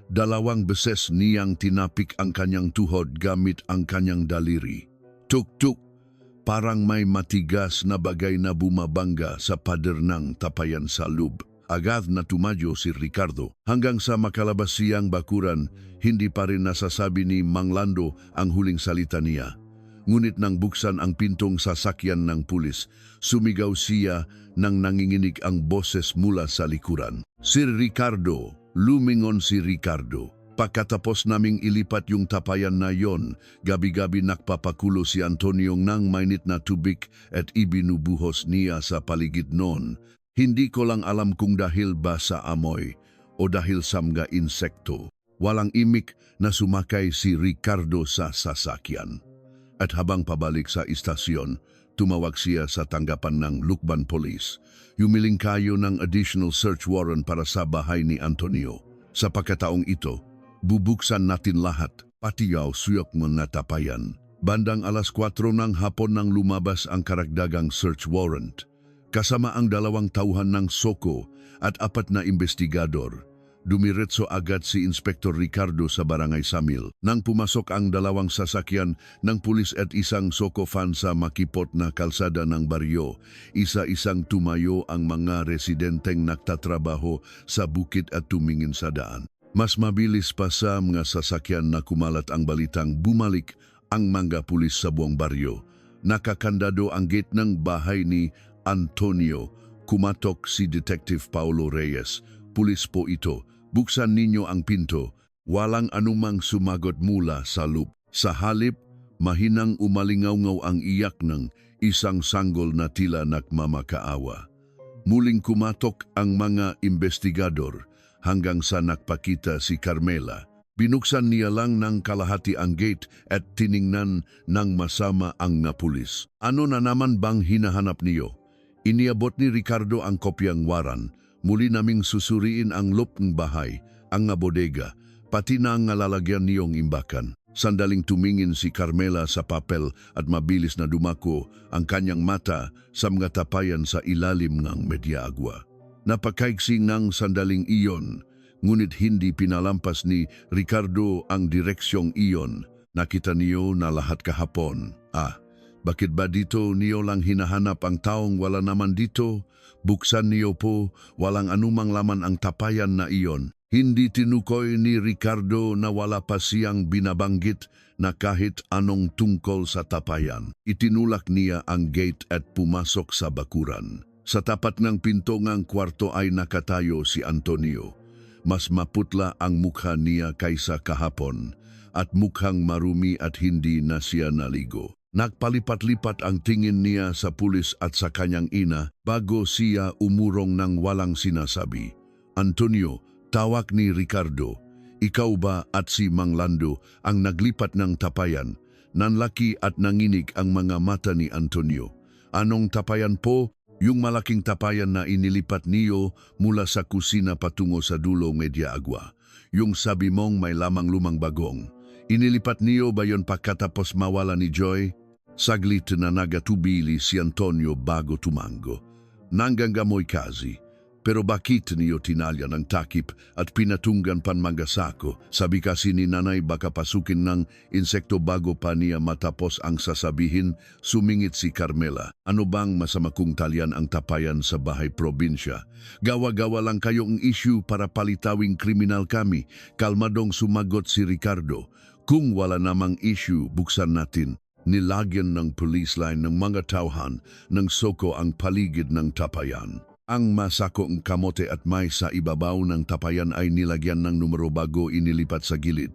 2 beses niyang tinapik ang kanyang tuhod gamit ang kanyang daliri. Tuk-tuk, parang may matigas na bagay na bumabangga sa pader ng tapayan sa loob. Agad na tumadyo si Ricardo. Hanggang sa makalabas siyang bakuran, hindi pa rin nasasabi ni Mang Lando ang huling salita niya. Ngunit nang buksan ang pintong sasakyan ng pulis, sumigaw siya nang nanginginig ang boses mula sa likuran. Sir Ricardo, lumingon si Ricardo. Pagkatapos naming ilipat yung tapayan na yon, gabi-gabi nakpapakulo si Antonio ng mainit na tubig at ibinubuhos niya sa paligid noon. Hindi ko lang alam kung dahil ba sa amoy o dahil sa mga insekto. Walang imik na sumakay si Ricardo sa sasakyan. At habang pabalik sa istasyon, tumawag siya sa tanggapan ng Lukban Police. Humiling kayo ng additional search warrant para sa bahay ni Antonio. Sa pagkataong ito, bubuksan natin lahat, pati yaw suyok mga tapayan. Bandang 4:00 ng hapon nang lumabas ang karagdagang search warrant. Kasama ang 2 tauhan ng SOCO at 4 na investigador. Dumiretso agad si Inspektor Ricardo sa Barangay Samil. Nang pumasok ang 2 sasakyan ng pulis at isang SOCO fan sa makipot na kalsada ng baryo, isa-isang tumayo ang mga residenteng nagtatrabaho sa bukid at tumingin sa daan. Mas mabilis pa sa mga sasakyan na kumalat ang balitang bumalik ang mga pulis sa buong baryo. Nakakandado ang gate ng bahay ni Antonio. Kumatok si Detective Paulo Reyes. Pulis po ito. Buksan ninyo ang pinto. Walang anumang sumagot mula sa loob. Sa halip, mahinang umalingaw-ngaw ang iyak ng isang sanggol na tila nagmamakaawa. Muling kumatok ang mga investigador hanggang sa nakpakita si Carmela. Binuksan niya lang ng kalahati ang gate at tiningnan ng masama ang pulis. Ano na naman bang hinahanap niyo? Iniabot ni Ricardo ang kopyang waran. Muli naming susuriin ang loob ng bahay, ang bodega, pati na ang lalagyan niyong imbakan. Sandaling tumingin si Carmela sa papel at mabilis na dumako ang kanyang mata sa mga tapayan sa ilalim ng Media Agua. Napakaigsi ng sandaling iyon, ngunit hindi pinalampas ni Ricardo ang direksyong iyon. Nakita niyo na lahat kahapon. Bakit ba dito niyo lang hinahanap ang taong wala naman dito? Buksan niyo po, walang anumang laman ang tapayan na iyon. Hindi tinukoy ni Ricardo na wala pa siyang binabanggit na kahit anong tungkol sa tapayan. Itinulak niya ang gate at pumasok sa bakuran. Sa tapat ng pinto ng kwarto ay nakatayo si Antonio. Mas maputla ang mukha niya kaysa kahapon at mukhang marumi at hindi na siya naligo. Nagpalipat-lipat ang tingin niya sa pulis at sa kanyang ina bago siya umurong ng walang sinasabi. Antonio, tawag ni Ricardo. Ikaw ba at si Mang Lando ang naglipat ng tapayan? Nanlaki at nanginig ang mga mata ni Antonio. Anong tapayan po? Yung malaking tapayan na inilipat niyo mula sa kusina patungo sa dulo Media Agua. Yung sabi mong may lamang lumang bagong. Inilipat niyo ba yon pagkatapos mawala ni Joy? Saglit na nagatubili si Antonio bago tumango. Nanggangamoy kasi. Pero bakit niyo tinalya ng takip at pinatunggan panmagasako? Sabi kasi ni nanay baka pasukin ng insekto bago pa niya matapos ang sasabihin, sumingit si Carmela. Ano bang masama kung talyan ang tapayan sa bahay probinsya? Gawa-gawa lang kayong issue para palitawing kriminal kami. Kalmadong sumagot si Ricardo. Kung wala namang issue, buksan natin. Nilagyan ng police line ng mga tauhan ng soko ang paligid ng tapayan. Ang masakong kamote at may sa ibabaw ng tapayan ay nilagyan ng numero bago inilipat sa gilid.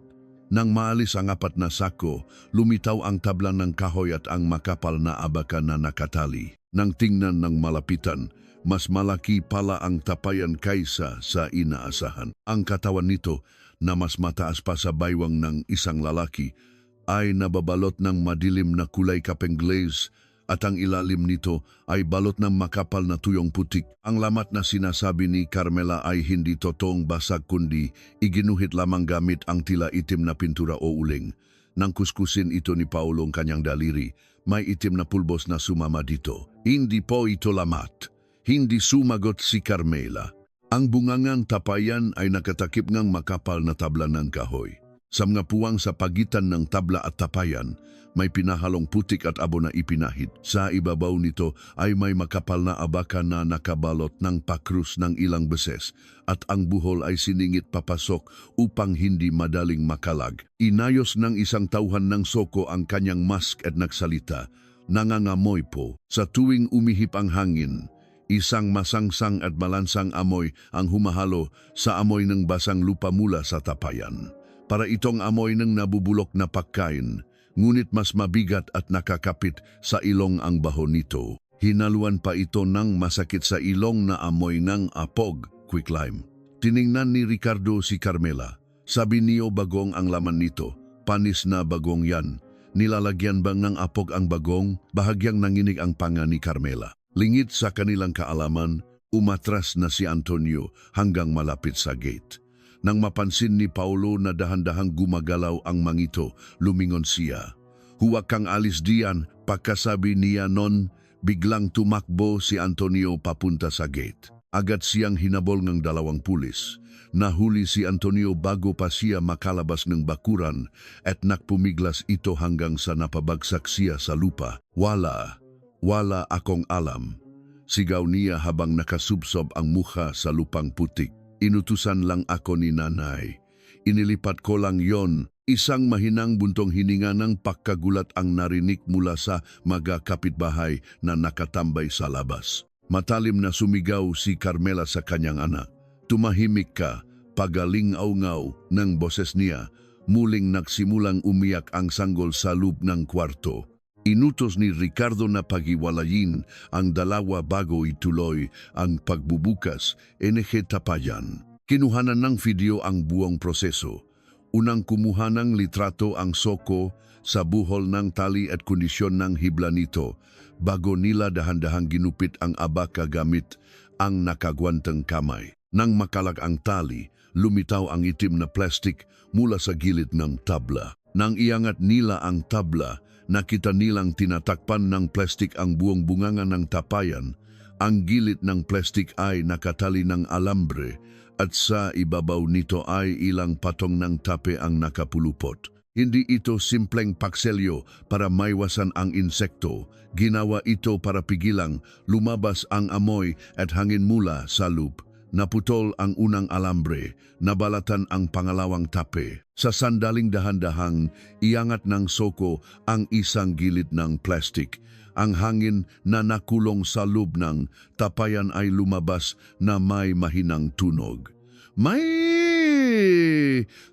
Nang maalis ang 4 na sako, lumitaw ang tabla ng kahoy at ang makapal na abaka na nakatali. Nang tingnan ng malapitan, mas malaki pala ang tapayan kaysa sa inaasahan. Ang katawan nito, na mas mataas pa sa baywang ng isang lalaki, ay nababalot ng madilim na kulay kapeng glaze at ang ilalim nito ay balot ng makapal na tuyong putik. Ang lamat na sinasabi ni Carmela ay hindi totoong basag kundi iginuhit lamang gamit ang tila itim na pintura o uling. Nang kuskusin ito ni Paulo ang kanyang daliri, may itim na pulbos na sumama dito. Hindi po ito lamat. Hindi sumagot si Carmela. Ang bungangang tapayan ay nakatakip ngang makapal na tabla ng kahoy. Sa mga puwang sa pagitan ng tabla at tapayan, may pinahalong putik at abo na ipinahid. Sa ibabaw nito ay may makapal na abaka na nakabalot ng pakrus ng ilang beses at ang buhol ay siningit papasok upang hindi madaling makalag. Inayos ng isang tauhan ng soko ang kanyang mask at nagsalita. Nangangamoy po. Sa tuwing umihip ang hangin, isang masangsang at malansang amoy ang humahalo sa amoy ng basang lupa mula sa tapayan. Para itong amoy ng nabubulok na pagkain, ngunit mas mabigat at nakakapit sa ilong ang baho nito. Hinaluan pa ito ng masakit sa ilong na amoy ng apog, quicklime. Tiningnan ni Ricardo si Carmela. Sabi niyo bagong ang laman nito. Panis na bagong yan. Nilalagyan bang ng apog ang bagong? Bahagyang nanginig ang panga ni Carmela. Lingit sa kanilang kaalaman, umatras na si Antonio hanggang malapit sa gate. Nang mapansin ni Paulo na dahan-dahang gumagalaw ang mangito, lumingon siya. Huwag kang alis diyan, pagkasabi niya non, biglang tumakbo si Antonio papunta sa gate. Agad siyang hinabol ng 2 pulis. Nahuli si Antonio bago pa siya makalabas ng bakuran at nakpumiglas ito hanggang sa napabagsak siya sa lupa. Wala akong alam. Sigaw niya habang nakasubsob ang mukha sa lupang putik. Inutusan lang ako ni nanay. Inilipat ko lang yon. Isang mahinang buntong hininga ng pagkagulat ang narinig mula sa mga kapitbahay na nakatambay sa labas. Matalim na sumigaw si Carmela sa kanyang anak. Tumahimik ka, pagalingaw-ngaw ng boses niya. Muling nagsimulang umiyak ang sanggol sa loob ng kwarto. Inutos ni Ricardo na paghiwalayin ang 2 bago ituloy ang pagbubukas NG Tapayan. Kinuhanan ng video ang buong proseso. Unang kumuha ng litrato ang soko sa buhol ng tali at kondisyon ng hibla nito bago nila dahan-dahang ginupit ang abaka gamit ang nakagwantang kamay. Nang makalag ang tali, lumitaw ang itim na plastik mula sa gilid ng tabla. Nang iangat nila ang tabla, nakita nilang tinatakpan ng plastik ang buong bunganga ng tapayan. Ang gilid ng plastik ay nakatali ng alambre at sa ibabaw nito ay ilang patong ng tape ang nakapulupot. Hindi ito simpleng pakselyo para maiwasan ang insekto. Ginawa ito para pigilang lumabas ang amoy at hangin mula sa loop. naputol ang unang alambre, nabalatan ang pangalawang tape. Sa sandaling dahan-dahang, iangat ng Soko ang isang gilid ng plastik. Ang hangin na nakulong sa loob ng tapayan ay lumabas na may mahinang tunog. May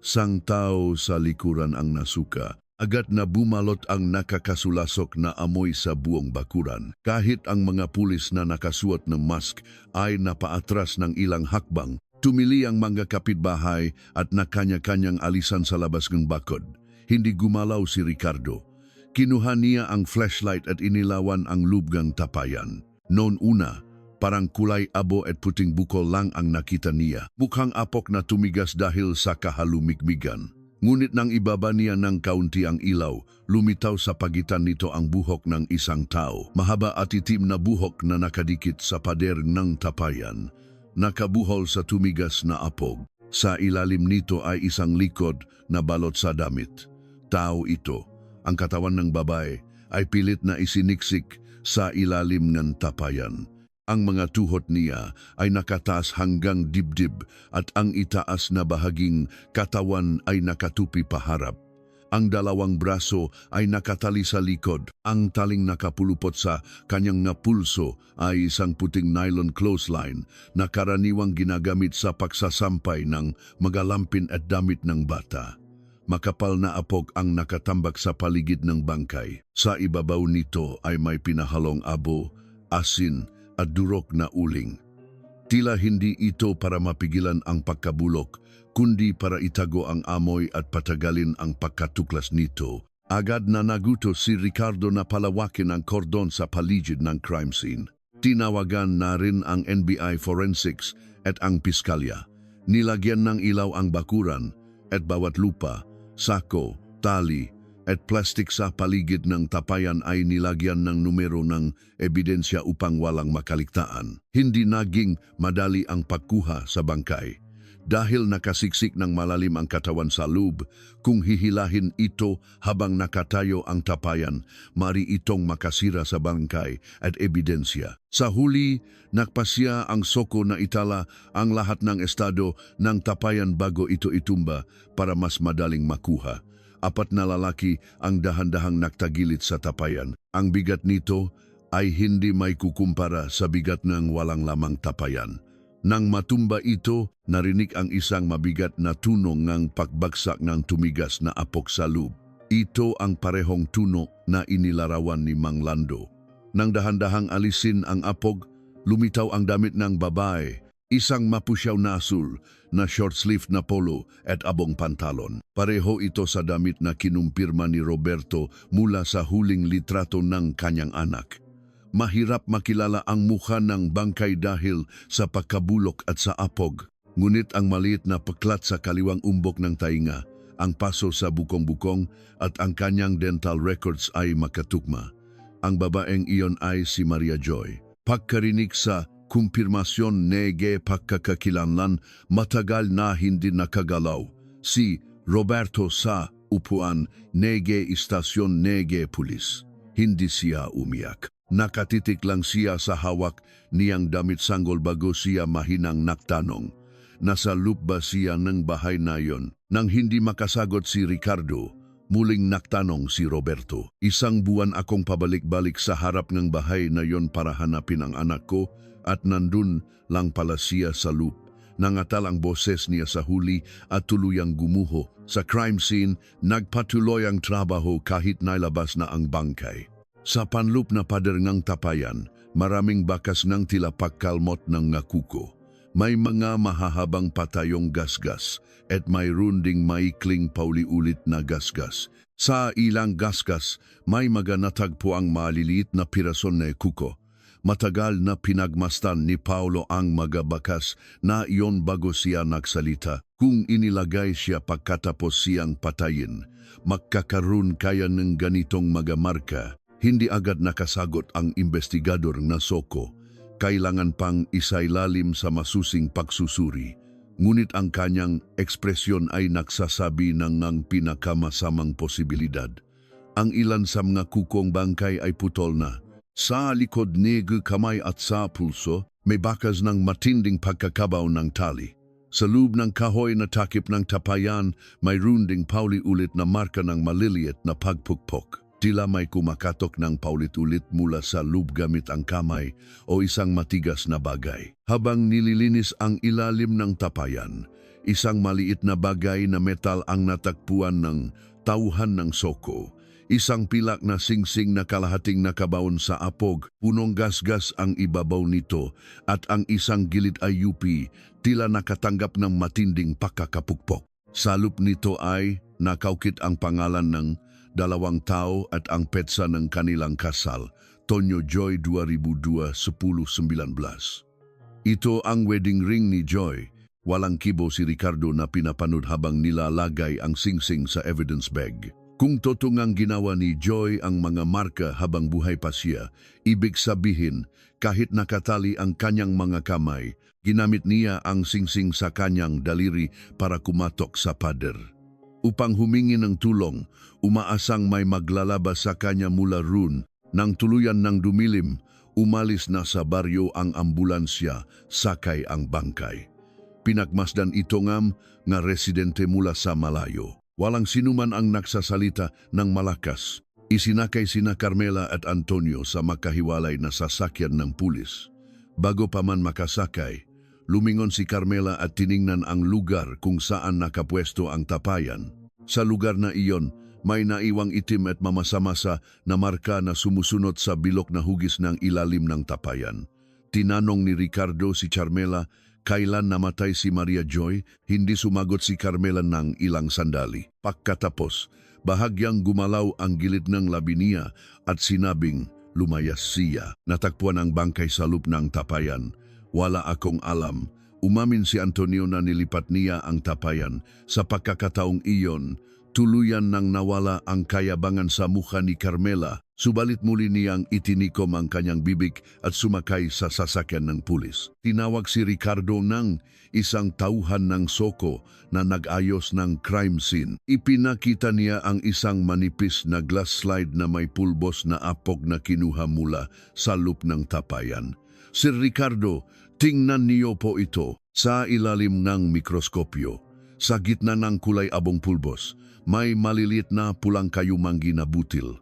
sang tao sa likuran ang nasuka. Agad na bumalot ang nakakasulasok na amoy sa buong bakuran. Kahit ang mga pulis na nakasuot ng mask ay napaatras ng ilang hakbang, tumili ang mga kapitbahay at nakanya-kanyang alisan sa labas ng bakod. Hindi gumalaw si Ricardo. Kinuha niya ang flashlight at inilawan ang lubgang tapayan. Noon una, parang kulay abo at puting bukol lang ang nakita niya. Mukhang apok na tumigas dahil sa kahalumigmigan. Ngunit nang ibaba niya ng kaunti ang ilaw, lumitaw sa pagitan nito ang buhok ng isang tao. Mahaba at itim na buhok na nakadikit sa pader ng tapayan. Nakabuhol sa tumigas na apog. Sa ilalim nito ay isang likod na balot sa damit. Tao ito. Ang katawan ng babae ay pilit na isiniksik sa ilalim ng tapayan. Ang mga tuhod niya ay nakataas hanggang dibdib at ang itaas na bahaging katawan ay nakatupi paharap. Ang dalawang braso ay nakatali sa likod. Ang taling nakapulupot sa kanyang napulso ay isang puting nylon clothesline na karaniwang ginagamit sa pagsasampay ng magalampin at damit ng bata. Makapal na apog ang nakatambak sa paligid ng bangkay. Sa ibabaw nito ay may pinahalong abo, asin at durok na uling. Tila hindi ito para mapigilan ang pagkabulok, kundi para itago ang amoy at patagalin ang pagkatuklas nito. Agad na naguto si Ricardo na palawakin ang kordon sa paligid ng crime scene. Tinawagan na rin ang NBI Forensics at ang piskalya. Nilagyan ng ilaw ang bakuran at bawat lupa, sako, tali at plastik sa paligid ng tapayan ay nilagyan ng numero ng ebidensya upang walang makaligtaan. Hindi naging madali ang pagkuha sa bangkay. Dahil nakasiksik ng malalim ang katawan sa loob, kung hihilahin ito habang nakatayo ang tapayan, mari itong makasira sa bangkay at ebidensya. Sa huli, nagpasya ang Soko na itala ang lahat ng estado ng tapayan bago ito itumba para mas madaling makuha. 4 na lalaki ang dahan-dahang nagtagilid sa tapayan. Ang bigat nito ay hindi may kukumpara sa bigat ng walang lamang tapayan. Nang matumba ito, narinig ang isang mabigat na tunog ng pagbagsak ng tumigas na apok sa loob. Ito ang parehong tunog na inilarawan ni Mang Lando. Nang dahan-dahang alisin ang apog, lumitaw ang damit ng babae, isang mapusyaw na asul na short-sleeved na polo at abong pantalon. Pareho ito sa damit na kinumpirma ni Roberto mula sa huling litrato ng kanyang anak. Mahirap makilala ang mukha ng bangkay dahil sa pagkabulok at sa apog. Ngunit ang maliit na paklat sa kaliwang umbok ng tainga, ang paso sa bukong-bukong at ang kanyang dental records ay makatukma. Ang babaeng iyon ay si Maria Joy. Pagkarinig sa kumpirmasyon nege pagkakakilanlan, matagal na hindi nakagalaw. Si Roberto sa upuan nege istasyon nege pulis. Hindi siya umiyak. Nakatitik lang siya sa hawak niyang damit sanggol bago siya mahinang naktanong. Nasa loop ba siya ng bahay na yon? Nang hindi makasagot si Ricardo, muling naktanong si Roberto. 1 buwan akong pabalik-balik sa harap ng bahay na yon para hanapin ang anak ko at nandun lang pala siya sa loop. Nangatal ang boses niya sa huli at tuluyang gumuho. Sa crime scene, nagpatuloy ang trabaho kahit nailabas na ang bangkay. Sa panloop na pader ng tapayan, maraming bakas ng tila pagkalmot ng ngakuko. May mga mahahabang patayong gasgas at mayroon ding maikling pauliulit na gasgas. Sa ilang gasgas, may mga natagpo ang maliliit na pirason na kuko. Matagal na pinagmastan ni Paulo ang mga bakas na iyon bago siya nagsalita. Kung inilagay siya pagkatapos siyang patayin, magkakaroon kaya ng ganitong mga marka. Hindi agad nakasagot ang investigador na Soko. Kailangan pang isailalim sa masusing pagsusuri. Ngunit ang kanyang ekspresyon ay nagsasabi ng pinakamasamang posibilidad. Ang ilan sa mga kukong bangkay ay putol na. Sa likod nege kamay at sa pulso, May bakas ng matinding pagkakabaw ng tali. Sa loob ng kahoy na takip ng tapayan, mayroon ding paulit-ulit na marka ng maliliit na pagpukpok. Tila may kumakatok ng paulit-ulit mula sa loob gamit ang kamay o isang matigas na bagay. Habang nililinis ang ilalim ng tapayan, isang maliit na bagay na metal ang natagpuan ng tauhan ng soko. Isang pilak na singsing na kalahating nakabaon sa apog, punong gasgas ang ibabaw nito at ang isang gilid ay yupi, tila nakatanggap ng matinding pakakapukpok. Sa loob nito ay nakaukit ang pangalan ng dalawang tao at ang petsa ng kanilang kasal, Tonyo Joy 2002-10-19. Ito ang wedding ring ni Joy. Walang kibo si Ricardo na pinapanood habang nilalagay ang singsing sa evidence bag. Kung totoong ginawa ni Joy ang mga marka habang buhay pa siya, ibig sabihin kahit nakatali ang kanyang mga kamay, ginamit niya ang singsing sa kanyang daliri para kumatok sa pader. Upang humingi ng tulong, umaasang may maglalabas sa kanya mula roon. Nang tuluyan ng dumilim, umalis na sa baryo ang ambulansya, sakay ang bangkay. Pinagmasdan ito nga residente mula sa malayo. Walang sinuman ang nagsasalita ng malakas. Isinakay sina Carmela at Antonio sa makahiwalay na sasakyan ng pulis. Bago pa man makasakay, lumingon si Carmela at tiningnan ang lugar kung saan nakapwesto ang tapayan. Sa lugar na iyon, may naiwang itim at mamasa-masa na marka na sumusunod sa bilok na hugis ng ilalim ng tapayan. Tinanong ni Ricardo si Carmela kailan namatay si Maria Joy. Hindi sumagot si Carmela ng ilang sandali. Pagkatapos, bahagyang gumalaw ang gilid ng labi niya at sinabing lumayas siya. Natagpuan ang bangkay sa loob ng tapayan. Wala akong alam. Umamin si Antonio na nilipat niya ang tapayan. Sa pagkakataong iyon, tuluyan nang nawala ang kayabangan sa mukha ni Carmela. Subalit muli niyang itinikom ang kanyang bibig at sumakay sa sasakyan ng pulis. Tinawag si Ricardo ng isang tauhan ng soko na nag-ayos ng crime scene. Ipinakita niya ang isang manipis na glass slide na may pulbos na apog na kinuha mula sa loob ng tapayan. Sir Ricardo, tingnan niyo po ito. Sa ilalim ng mikroskopyo, sa gitna ng kulay abong pulbos, may maliliit na pulang kayumanggi na butil.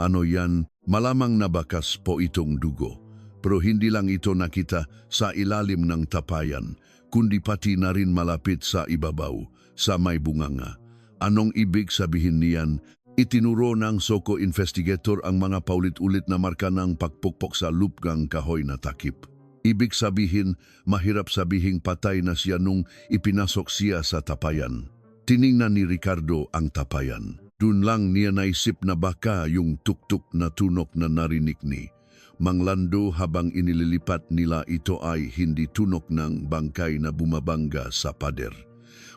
Ano yan? Malamang nabakas po itong dugo. Pero hindi lang ito nakita sa ilalim ng tapayan, kundi pati na rin malapit sa ibabaw, sa may bunganga. Anong ibig sabihin niyan? Itinuro ng Soko investigator ang mga paulit-ulit na marka ng pagpukpok sa lupgang kahoy na takip. Ibig sabihin, mahirap sabihing patay na siya nung ipinasok siya sa tapayan. Tiningnan ni Ricardo ang tapayan. Dun lang niya naisip na baka yung tuktuk na tunok na narinig ni Manglando habang inililipat nila ito ay hindi tunok ng bangkay na bumabangga sa pader.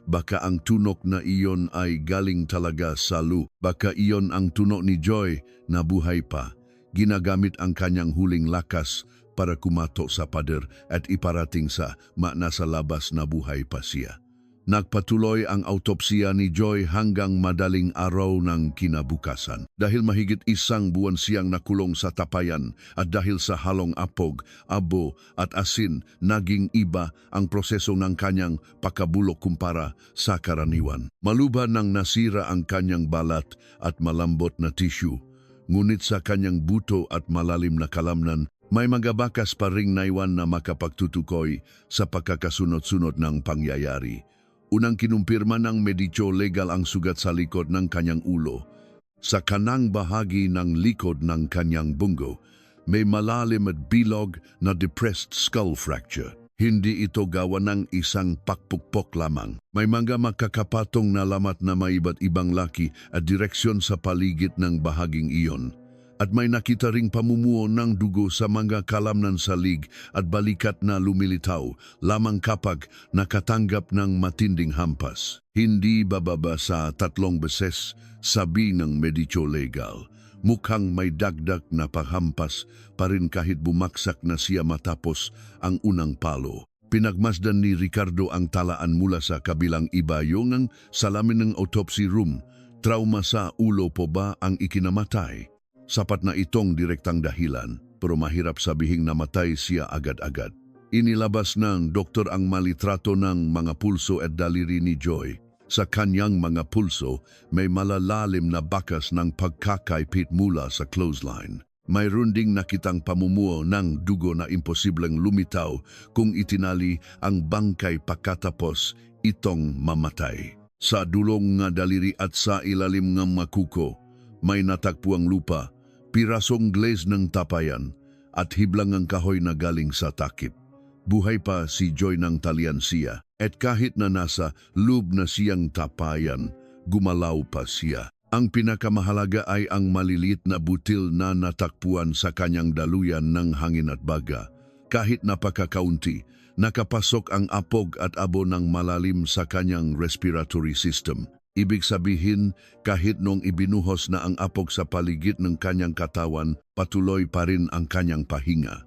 Baka ang tunok na iyon ay galing talaga sa lupa. Baka iyon ang tunok ni Joy na buhay pa. Ginagamit ang kanyang huling lakas para kumato sa pader at iparating sa nasa labas na buhay pa siya. Nagpatuloy ang autopsiya ni Joy hanggang madaling araw ng kinabukasan. Dahil mahigit isang buwan siyang nakulong sa tapayan at dahil sa halong apog, abo at asin, naging iba ang proseso ng kanyang pakabulok kumpara sa karaniwan. Maluba nang nasira ang kanyang balat at malambot na tissue, ngunit sa kanyang buto at malalim na kalamnan, may mga bakas pa ring naiwan na makapagtutukoy sa pagkakasunod-sunod ng pangyayari. Unang kinumpirma ng medikyo legal ang sugat sa likod ng kanyang ulo. Sa kanang bahagi ng likod ng kanyang bungo, may malalim at bilog na depressed skull fracture. Hindi ito gawa ng isang pakpukpok lamang. May mga makakapatong na lamat na may iba't ibang laki at direksyon sa paligid ng bahaging iyon. At may nakita ring pamumuo ng dugo sa mga kalamnan sa lig at balikat na lumilitaw lamang kapag nakatanggap ng matinding hampas. Hindi bababa sa 3 beses, sabi ng medikyo legal. Mukhang may dagdag na paghampas pa rin kahit bumaksak na siya matapos ang unang palo. Pinagmasdan ni Ricardo ang talaan mula sa kabilang iba yung salamin ng autopsy room. Trauma sa ulo po ba ang ikinamatay? Sapat na itong direktang dahilan, pero mahirap sabihing namatay siya agad-agad. Inilabas ng doktor ang malitrato ng mga pulso at daliri ni Joy. Sa kanyang mga pulso, may malalalim na bakas ng pagkakaipit mula sa clothesline. Mayroon ding nakitang pamumuo ng dugo na imposibleng lumitaw kung itinali ang bangkay pagkatapos itong mamatay. Sa dulong nga daliri at sa ilalim ng makuko, may natagpuang lupa, pirasong glaze ng tapayan at hiblangang kahoy na galing sa takip. Buhay pa si Joy ng talyansiya at kahit na nasa loob na siyang tapayan, gumalaw pa siya. Ang pinakamahalaga ay ang maliliit na butil na natakpuan sa kanyang daluyan ng hangin at baga. Kahit napakakaunti, nakapasok ang apog at abo ng malalim sa kanyang respiratory system. Ibig sabihin, kahit nung ibinuhos na ang apog sa paligid ng kanyang katawan, patuloy pa rin ang kanyang pahinga.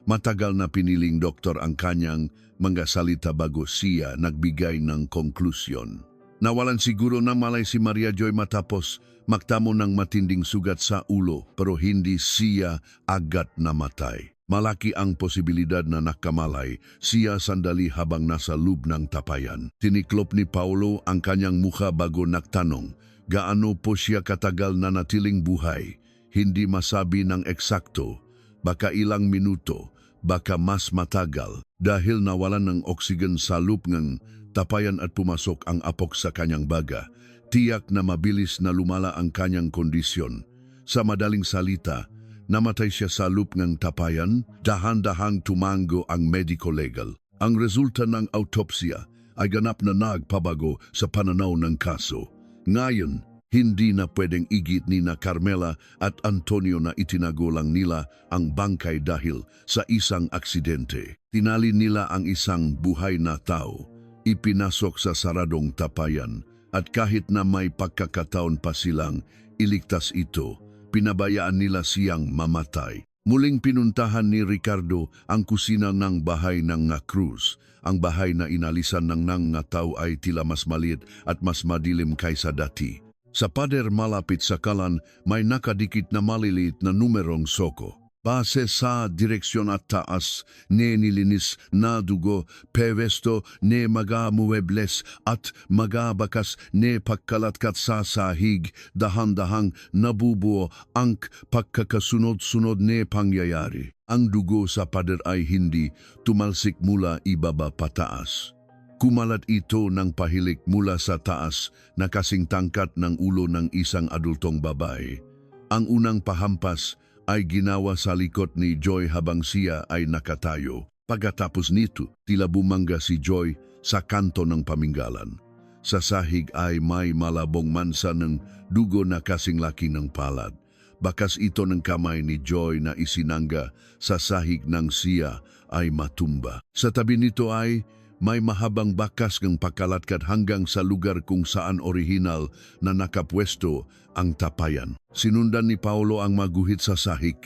Matagal na piniling doktor ang kanyang mga salita bago siya nagbigay ng konklusyon. Nawalan siguro ng malay si Maria Joy matapos magtamo ng matinding sugat sa ulo pero hindi siya agad namatay. Malaki ang posibilidad na nakamalay siya sandali habang nasa loob ng tapayan. Tiniklop ni Paulo ang kanyang mukha bago nagtanong, gaano po siya katagal na natiling buhay? Hindi masabi ng eksakto, baka ilang minuto, baka mas matagal dahil nawalan ng oksigen sa loob ng tapayan at pumasok ang apok sa kanyang baga. Tiyak na mabilis na lumala ang kanyang kondisyon. Sa madaling salita, namatay siya sa loob ng tapayan, dahan-dahang tumango ang medico legal. Ang resulta ng autopsya ay ganap na nagpabago sa pananaw ng kaso. Ngayon, hindi na pwedeng igit ni na Carmela at Antonio na itinago lang nila ang bangkay dahil sa isang aksidente. Tinali nila ang isang buhay na tao, ipinasok sa saradong tapayan at kahit na may pagkakataon pa silang iligtas ito, pinabayaan nila siyang mamatay. Muling pinuntahan ni Ricardo ang kusina ng bahay ng nga Cruz. Ang bahay na inalisan ng nga tao ay tila mas maliit at mas madilim kaysa dati. Sa pader malapit sa kalan, may nakadikit na maliliit na numerong soko. Base sa direksyon at taas, ne nilinis na dugo, pewesto ne mga muebles at mga bakas ne pagkalatkat sa sahig, dahan-dahang nabubuo ang pagkakasunod-sunod ne pangyayari. Ang dugo sa pader ay hindi tumalsik mula ibaba pataas. Kumalat ito ng pahilik mula sa taas na kasing tangkat ng ulo ng isang adultong babae. Ang unang pahampas ay ginawa sa likod ni Joy habang siya ay nakatayo. Pagkatapos nito, tila bumangga si Joy sa kanto ng paminggalan. Sa sahig ay may malabong mansa ng dugo na kasing laki ng palad. Bakas ito ng kamay ni Joy na isinangga sa sahig ng siya ay matumba. Sa tabi nito ay may mahabang bakas ng pagkalatkat hanggang sa lugar kung saan orihinal na nakapwesto ang tapayan. Sinundan ni Paulo ang maguhit sa sahig.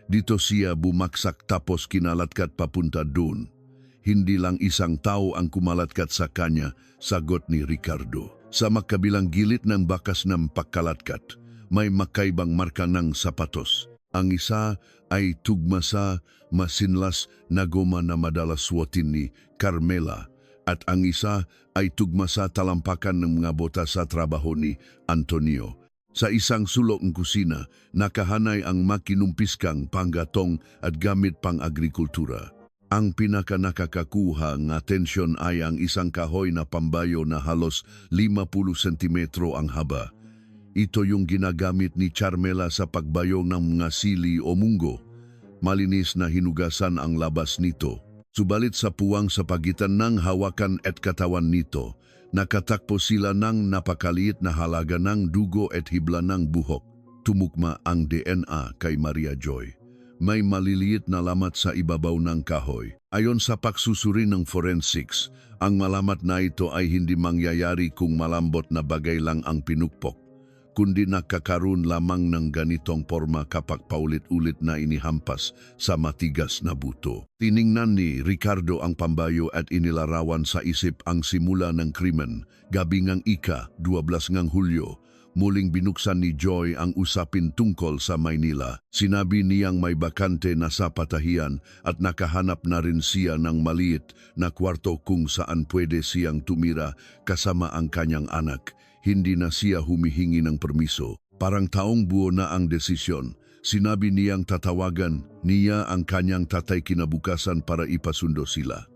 Dito siya bumaksak tapos kinalatkat papunta doon. Hindi lang isang tao ang kumalatkat sa kanya, sagot ni Ricardo. Sa magkabilang gilid ng bakas ng pagkalatkat, may makaibang marka ng sapatos. Ang isa ay tugma sa masinlas na goma na madalas suotin ni Carmela at ang isa ay tugma sa talampakan ng mga bota sa trabaho ni Antonio. Sa isang sulok ng kusina, nakahanay ang makinumpiskang panggatong at gamit pang agrikultura. Ang pinaka nakakakuha ng atensyon ay ang isang kahoy na pambayo na halos 50 sentimetro ang haba. Ito yung ginagamit ni Carmela sa pagbayong ng mga sili o munggo. Malinis na hinugasan ang labas nito. Subalit sa puwang sa pagitan ng hawakan at katawan nito, nakatakpo sila ng napakaliit na halaga ng dugo at hibla ng buhok. Tumukma ang DNA kay Maria Joy. May maliliit na lamat sa ibabaw ng kahoy. Ayon sa pagsusuri ng forensics, ang malamat na ito ay hindi mangyayari kung malambot na bagay lang ang pinukpok, kundi nakakaroon lamang ng ganitong forma kapag paulit-ulit na inihampas sa matigas na buto. Tiningnan ni Ricardo ang pambayo at inilarawan sa isip ang simula ng krimen, gabi ng ika-12 ng Hulyo, muling binuksan ni Joy ang usapin tungkol sa Maynila. Sinabi niyang may bakante na sa patahian at nakahanap na rin siya ng maliit na kwarto kung saan pwede siyang tumira kasama ang kanyang anak. Hindi na siya humihingi ng permiso. Parang taong buo na ang desisyon. Sinabi niyang tatawagan niya ang kanyang tatay kinabukasan para ipasundo sila.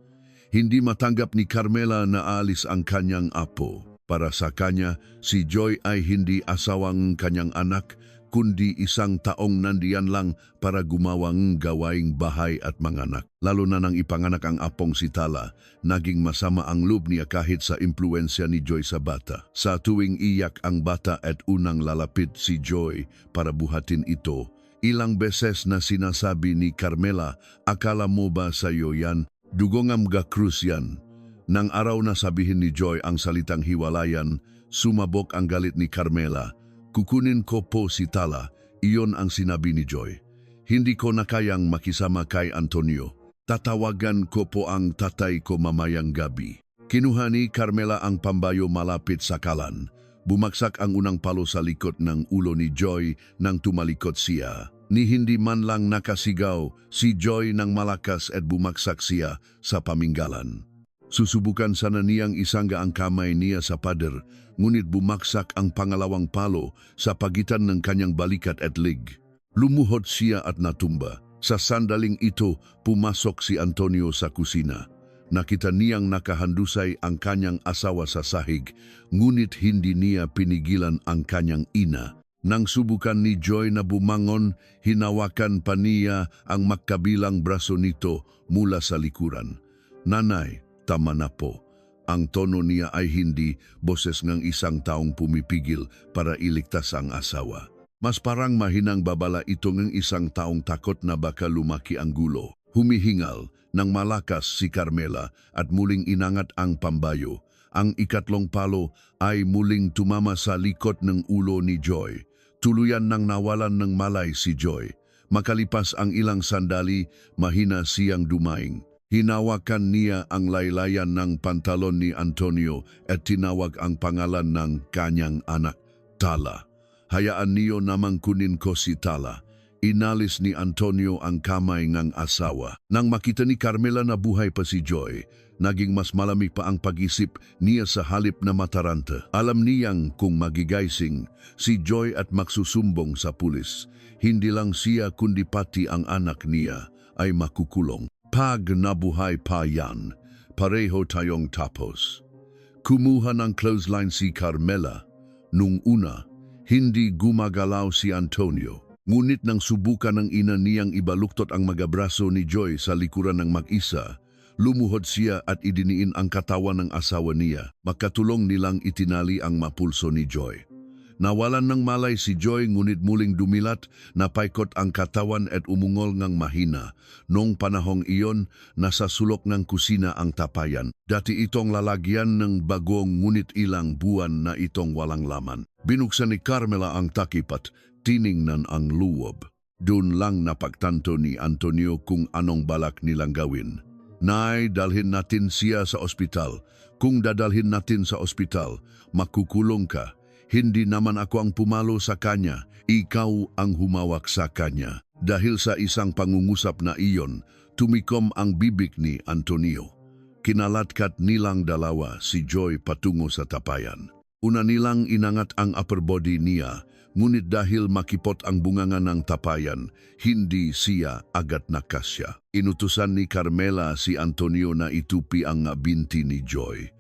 Hindi matanggap ni Carmela na aalis ang kanyang apo. Para sa kanya, si Joy ay hindi asawang kanyang anak, kundi isang taong nandiyan lang para gumawang gawaing bahay at manganak. Lalo na nang ipanganak ang apong si Tala, naging masama ang loob niya kahit sa impluensya ni Joy sa bata. Sa tuwing iyak ang bata at unang lalapit si Joy para buhatin ito, ilang beses na sinasabi ni Carmela, akala mo ba sa'yo yan? Dugongam ga krus yan. Nang araw na sabihin ni Joy ang salitang hiwalayan, sumabok ang galit ni Carmela. Kukunin ko po si Tala, iyon ang sinabi ni Joy. Hindi ko na kayang makisama kay Antonio. Tatawagan ko po ang tatay ko mamayang gabi. Kinuha ni Carmela ang pambayo malapit sa kalan. Bumagsak ang unang palo sa likod ng ulo ni Joy nang tumalikod siya. Ni hindi man lang nakasigaw, si Joy nang malakas at bumagsak siya sa paminggalan. Susubukan sana niyang isangga ang kamay niya sa pader, ngunit bumaksak ang pangalawang palo sa pagitan ng kanyang balikat at leg. Lumuhod siya at natumba. Sa sandaling ito, pumasok si Antonio sa kusina. Nakita niyang nakahandusay ang kanyang asawa sa sahig, ngunit hindi niya pinigilan ang kanyang ina. Nang subukan ni Joy na bumangon, hinawakan pa niya ang magkabilang braso nito mula sa likuran. Nanay, tama na po. Ang tono niya ay hindi boses ng isang taong pumipigil para iligtas ang asawa. Mas parang mahinang babala ito ng isang taong takot na baka lumaki ang gulo. Humihingal ng malakas si Carmela at muling inangat ang pambayo. Ang ikatlong palo ay muling tumama sa likod ng ulo ni Joy. Tuluyan nang nawalan ng malay si Joy. Makalipas ang ilang sandali, mahina siyang dumaing. Hinawakan niya ang laylayan ng pantalon ni Antonio at tinawag ang pangalan ng kanyang anak, Tala. Hayaan niyo namang kunin ko si Tala. Inalis ni Antonio ang kamay ng asawa. Nang makita ni Carmela na buhay pa si Joy, naging mas malamig pa ang pag-isip niya sa halip na mataranta. Alam niyang kung magigising si Joy at magsusumbong sa pulis, hindi lang siya kundi pati ang anak niya ay makukulong. Pag nabuhay pa yan, pareho tayong tapos. Kumuha ng clothesline si Carmela. Nung una, hindi gumagalaw si Antonio. Ngunit nang subukan ng ina niyang ibaluktot ang magabraso ni Joy sa likuran ng mag-isa, lumuhod siya at idiniin ang katawan ng asawa niya. Magkatulong nilang itinali ang mapulso ni Joy. Nawalan ng malay si Joy ngunit muling dumilat, napaikot ang katawan at umungol ngang mahina. Noong panahong iyon, nasa sulok ng kusina ang tapayan. Dati itong lalagyan ng bagong ngunit ilang buwan na itong walang laman. Binuksan ni Carmela ang takip at tiningnan ang luwob. Doon lang napagtanto ni Antonio kung anong balak nilang gawin. Nay, dalhin natin siya sa ospital. Kung dadalhin natin sa ospital, makukulong ka. Hindi naman ako ang pumalo sa kanya, ikaw ang humawak sa kanya. Dahil sa isang pangungusap na iyon, tumikom ang bibig ni Antonio. Kinalatkat nilang dalawa si Joy patungo sa tapayan. Una nilang inangat ang upper body niya, ngunit dahil makipot ang bunganga ng tapayan, hindi siya agad nakasya. Inutusan ni Carmela si Antonio na itupi ang binti ni Joy.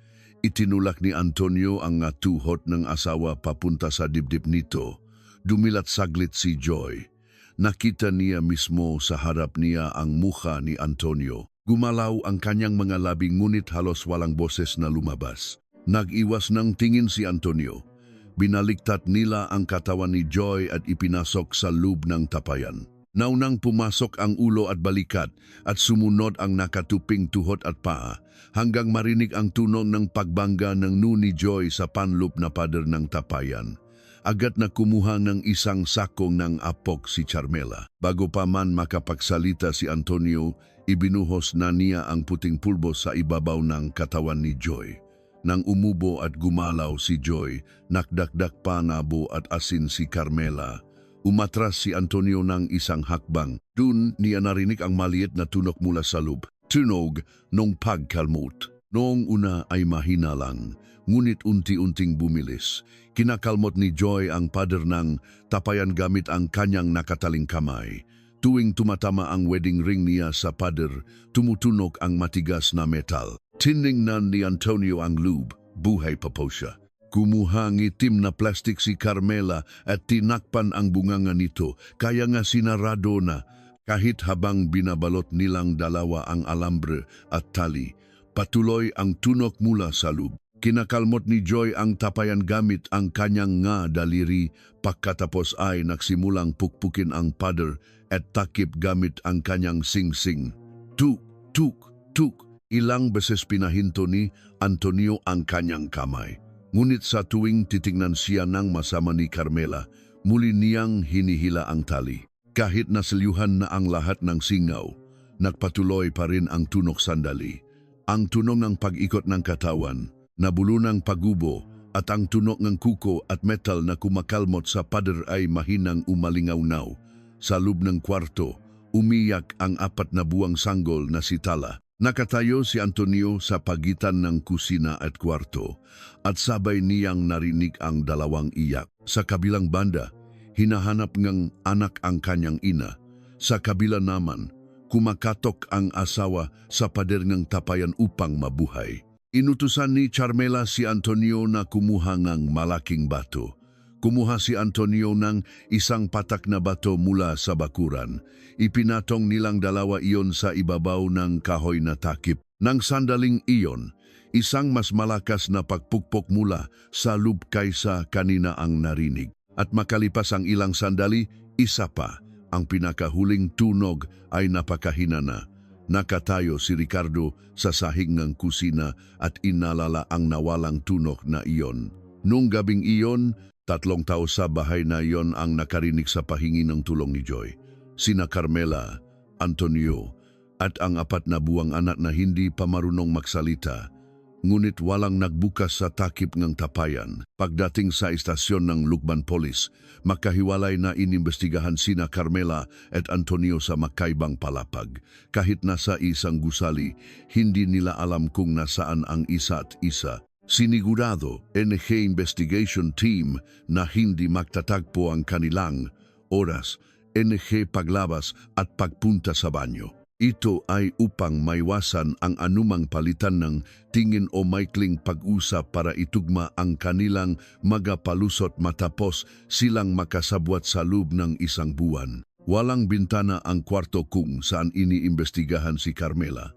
Itinulak ni Antonio ang tuhod ng asawa papunta sa dibdib nito. Dumilat saglit si Joy. Nakita niya mismo sa harap niya ang mukha ni Antonio. Gumalaw ang kanyang mga labi ngunit halos walang boses na lumabas. Nag-iwas ng tingin si Antonio. Binaliktat nila ang katawan ni Joy at ipinasok sa loob ng tapayan. Naunang pumasok ang ulo at balikat at sumunod ang nakatuping tuhod at paa hanggang marinig ang tunog ng pagbangga ng nu ni Joy sa panloop na pader ng tapayan. Agad na kumuha ng isang sakong ng apok si Carmela. Bago pa man makapagsalita si Antonio, ibinuhos na niya ang puting pulbo sa ibabaw ng katawan ni Joy. Nang umubo at gumalaw si Joy, nakdakdak pa nabo at asin si Carmela. Umatras si Antonio ng isang hakbang. Dun niya narinig ang maliit na tunok mula sa loob. Tunog nung pagkalmot. Noong una ay mahina lang, ngunit unti-unting bumilis. Kinakalmot ni Joy ang pader ng tapayan gamit ang kanyang nakataling kamay. Tuwing tumatama ang wedding ring niya sa pader, tumutunog ang matigas na metal. Tiningnan ni Antonio ang lube, buhay pa po siya. Kumuha ng itim na plastik si Carmela at tinakpan ang bunganga nito, kaya nga sinarado na. Kahit habang binabalot nilang dalawa ang alambre at tali, patuloy ang tunok mula sa lube. Kinakalmot ni Joy ang tapayan gamit ang kanyang nga daliri, pagkatapos ay nagsimulang pukpukin ang pader at takip gamit ang kanyang sing-sing. Tuk, tuk, tuk. Ilang beses pinahinto ni Antonio ang kanyang kamay. Ngunit sa tuwing titingnan siya ng masama ni Carmela, muli niyang hinihila ang tali. Kahit nasilyuhan na ang lahat ng singaw, nagpatuloy pa rin ang tunok sandali. Ang tunog ng pag-ikot ng katawan, nabulunang pagubo, at ang tunog ng kuko at metal na kumakalmot sa pader ay mahinang umalingaw-naw. Sa loob ng kwarto, umiyak ang 4 na buwang sanggol na si Tala. Nakatayo si Antonio sa pagitan ng kusina at kwarto at sabay niyang narinig ang dalawang iyak. Sa kabilang banda, hinahanap ng anak ang kanyang ina. Sa kabila naman, kumakatok ang asawa sa pader ng tapayan upang mabuhay. Inutusan ni Carmela si Antonio na kumuha ng malaking bato. Kumuha si Antonio ng isang patak na bato mula sa bakuran. Ipinatong nilang dalawa iyon sa ibabaw ng kahoy na takip. Nang sandaling iyon, isang mas malakas na pagpukpok mula sa loob kaysa kanina ang narinig. At makalipas ang ilang sandali, isa pa. Ang pinakahuling tunog ay napakahina na. Nakatayo si Ricardo sa sahig ng kusina at inalala ang nawalang tunog na iyon. Nung gabing iyon, 3 tao sa bahay na iyon ang nakarinig sa pahingi ng tulong ni Joy. Sina Carmela, Antonio, at ang 4 na buwang anak na hindi pa marunong magsalita. Ngunit walang nagbukas sa takip ng tapayan. Pagdating sa istasyon ng Lukban Police, makahiwalay na inimbestigahan sina Carmela at Antonio sa makaibang palapag. Kahit nasa isang gusali, hindi nila alam kung nasaan ang isa at isa. Sinigurado NG Investigation Team na hindi magtatagpo ang kanilang oras, NG paglabas at pagpunta sa banyo. Ito ay upang maiwasan ang anumang palitan ng tingin o maikling pag-usap para itugma ang kanilang magapalusot matapos silang makasabwat sa loob ng isang buwan. Walang bintana ang kwarto kung saan iniimbestigahan si Carmela.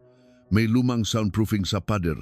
May lumang soundproofing sa pader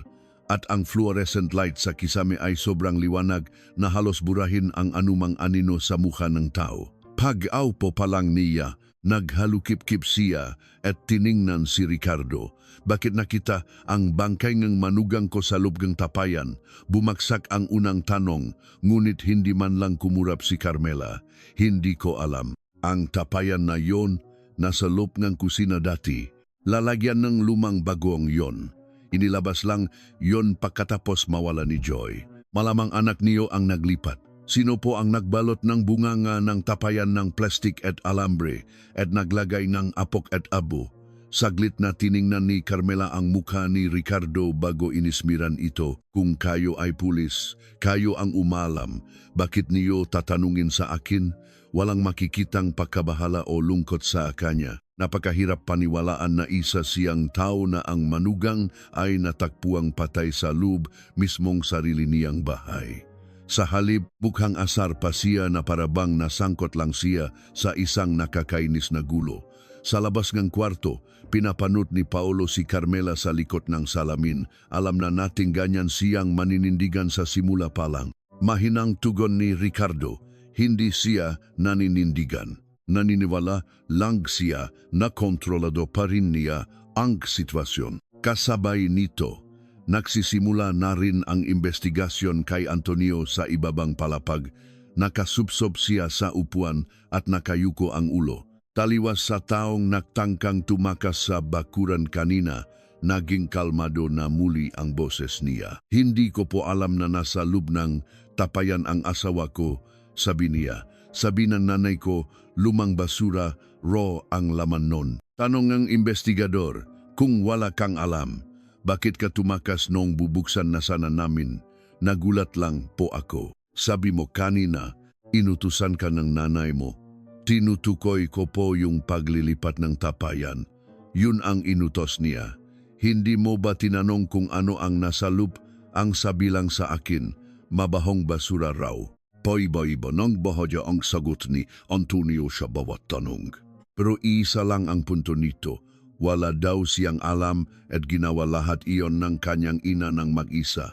at ang fluorescent light sa kisame ay sobrang liwanag na halos burahin ang anumang anino sa mukha ng tao. Pag-aupo pa lang niya, naghalukip-kip siya at tiningnan si Ricardo. Bakit nakita ang bangkay ng manugang ko sa loob ng tapayan? Bumaksak ang unang tanong, ngunit hindi man lang kumurap si Carmela. Hindi ko alam. Ang tapayan na yon, nasa loob ng kusina dati. Lalagyan ng lumang bagong yon. Inilabas lang yon pagkatapos mawala ni Joy. Malamang anak niyo ang naglipat. Sino po ang nagbalot ng bunganga ng tapayan ng plastik at alambre at naglagay ng apok at abo? Saglit na tiningnan ni Carmela ang mukha ni Ricardo bago inismiran ito. Kung kayo ay pulis, kayo ang umalam. Bakit niyo tatanungin sa akin? Walang makikitang pagkabahala o lungkot sa kanya. Napakahirap paniwalaan na isa siyang tao na ang manugang ay natakpuang patay sa loob mismong sarili niyang bahay. Sa halip, mukhang asar pa siya na parabang nasangkot lang siya sa isang nakakainis na gulo. Sa labas ng kwarto, pinapanot ni Paolo si Carmela sa likod ng salamin. Alam na nating ganyan siyang maninindigan sa simula pa lang. Mahinang tugon ni Ricardo, hindi siya naninindigan. Naniniwala lang siya na kontrolado pa rin niya ang sitwasyon. Kasabay nito, nagsisimula na rin ang investigasyon kay Antonio sa ibabang palapag. Nakasubsob siya sa upuan at nakayuko ang ulo. Taliwas sa taong nagtangkang tumakas sa bakuran kanina, naging kalmado na muli ang boses niya. Hindi ko po alam na nasa loob ng tapayan ang asawa ko, sabi niya. Sabi ng nanay ko, lumang basura, raw ang laman nun. Tanong ng investigador, kung wala kang alam, bakit ka tumakas nung bubuksan na sana namin? Nagulat lang po ako. Sabi mo kanina, inutusan ka ng nanay mo. Tinutukoy ko po yung paglilipat ng tapayan. Yun ang inutos niya. Hindi mo ba tinanong kung ano ang nasa loob? Ang sabi lang sa akin, mabahong basura raw. Boy-boy-bo nang bahadya ang sagot ni Antonio sa bawat tanong. Pero isa lang ang punto nito. Wala daw siyang alam at ginawa lahat iyon ng kanyang ina ng mag-isa.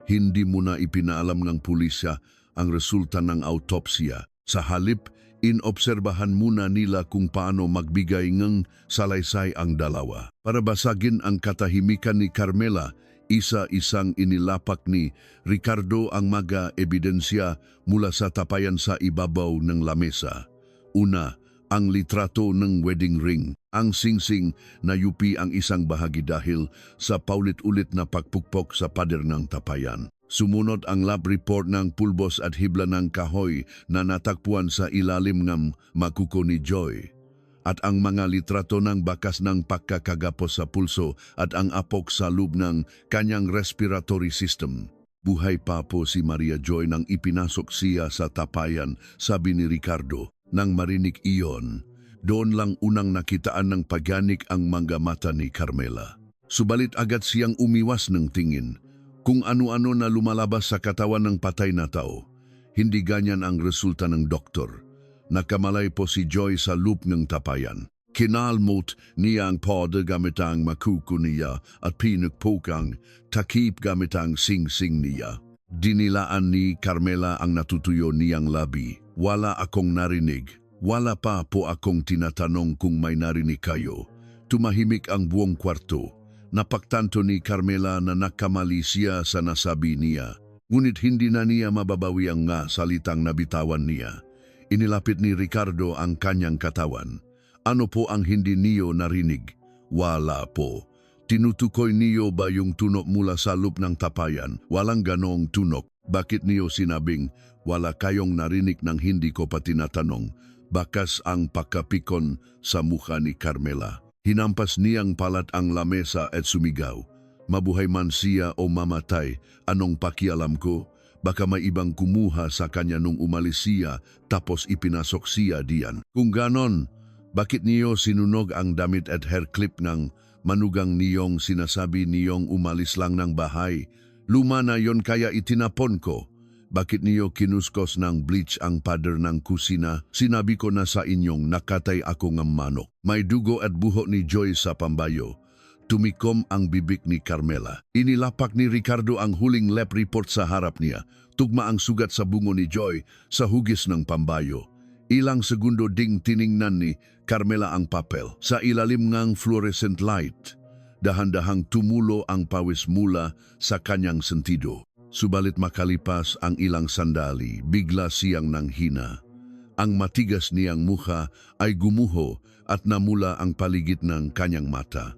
Hindi mo na ipinaalam ng pulisya ang resulta ng autopsya. Sa halip, inobserbahan muna nila kung paano magbigay ng salaysay ang dalawa. Para basagin ang katahimikan ni Carmela, isa-isang inilapak ni Ricardo ang mga ebidensya mula sa tapayan sa ibabaw ng lamesa. Una, ang litrato ng wedding ring. Ang singsing na yupi ang isang bahagi dahil sa paulit-ulit na pagpukpok sa pader ng tapayan. Sumunod ang lab report ng pulbos at hibla ng kahoy na natakpuan sa ilalim ng makuko ni Joy. At ang mga litrato ng bakas ng pagkakagapos sa pulso at ang apok sa loob ng kanyang respiratory system. Buhay pa po si Maria Joy nang ipinasok siya sa tapayan, sabi ni Ricardo. Nang marinig iyon, doon lang unang nakitaan ng pagyanik ang mga mata ni Carmela. Subalit agad siyang umiwas ng tingin. Kung ano-ano na lumalabas sa katawan ng patay na tao, hindi ganyan ang resulta ng doktor. Nakamalay po si Joy sa loop ng tapayan. Kinalmot niya ang powder gamit ang makuko niya at pinagpokang takip gamit ang sing-sing niya. Dinilaan ni Carmela ang natutuyo niyang labi. Wala akong narinig. Wala pa po akong tinatanong kung may narinig kayo. Tumahimik ang buong kwarto. Napagtanto ni Carmela na nakamali siya sa nasabi niya. Ngunit hindi na niya mababawi ang nga salitang nabitawan niya. Inilapit ni Ricardo ang kanyang katawan. Ano po ang hindi niyo narinig? Wala po. Tinutukoy niyo ba yung tunok mula sa loob ng tapayan? Walang ganong tunok. Bakit niyo sinabing wala kayong narinig ng hindi ko pa tinatanong? Bakas ang pakapikon sa mukha ni Carmela. Hinampas niyang palat ang lamesa at sumigaw. Mabuhay man siya o mamatay, anong pakialam ko? Baka may ibang kumuha sa kanya nung umalis siya tapos ipinasok siya diyan. Kung ganon, bakit niyo sinunog ang damit at hair clip ng manugang niyong sinasabi niyong umalis lang ng bahay? Luma na yon kaya itinapon ko. Bakit niyo kinuskos ng bleach ang pader ng kusina? Sinabi ko na sa inyong nakatay ako ng manok. May dugo at buho ni Joy sa pambayo. Tumikom ang bibig ni Carmela. Inilapak ni Ricardo ang huling lab report sa harap niya. Tugma ang sugat sa bungo ni Joy sa hugis ng pambayo. Ilang segundo ding tiningnan ni Carmela ang papel. Sa ilalim ng fluorescent light, dahan-dahang tumulo ang pawis mula sa kanyang sentido. Subalit makalipas ang ilang sandali, bigla siyang nanghina. Ang matigas niyang mukha ay gumuho at namula ang paligid ng kanyang mata.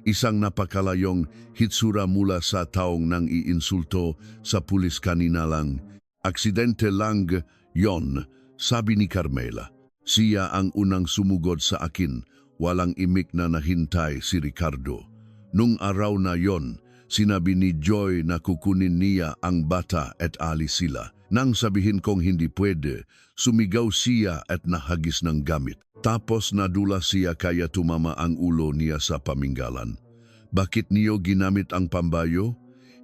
Isang napakalayong hitsura mula sa taong nang iinsulto sa pulis kanina lang. Aksidente lang yon, sabi ni Carmela. Siya ang unang sumugod sa akin, walang imik na nahintay si Ricardo. Nung araw na yon, sinabi ni Joy na kukunin niya ang bata at alis sila. Nang sabihin kong hindi pwede, sumigaw siya at nahagis ng gamit. Tapos nadula siya kaya tumama ang ulo niya sa paminggalan. Bakit niyo ginamit ang pambayo?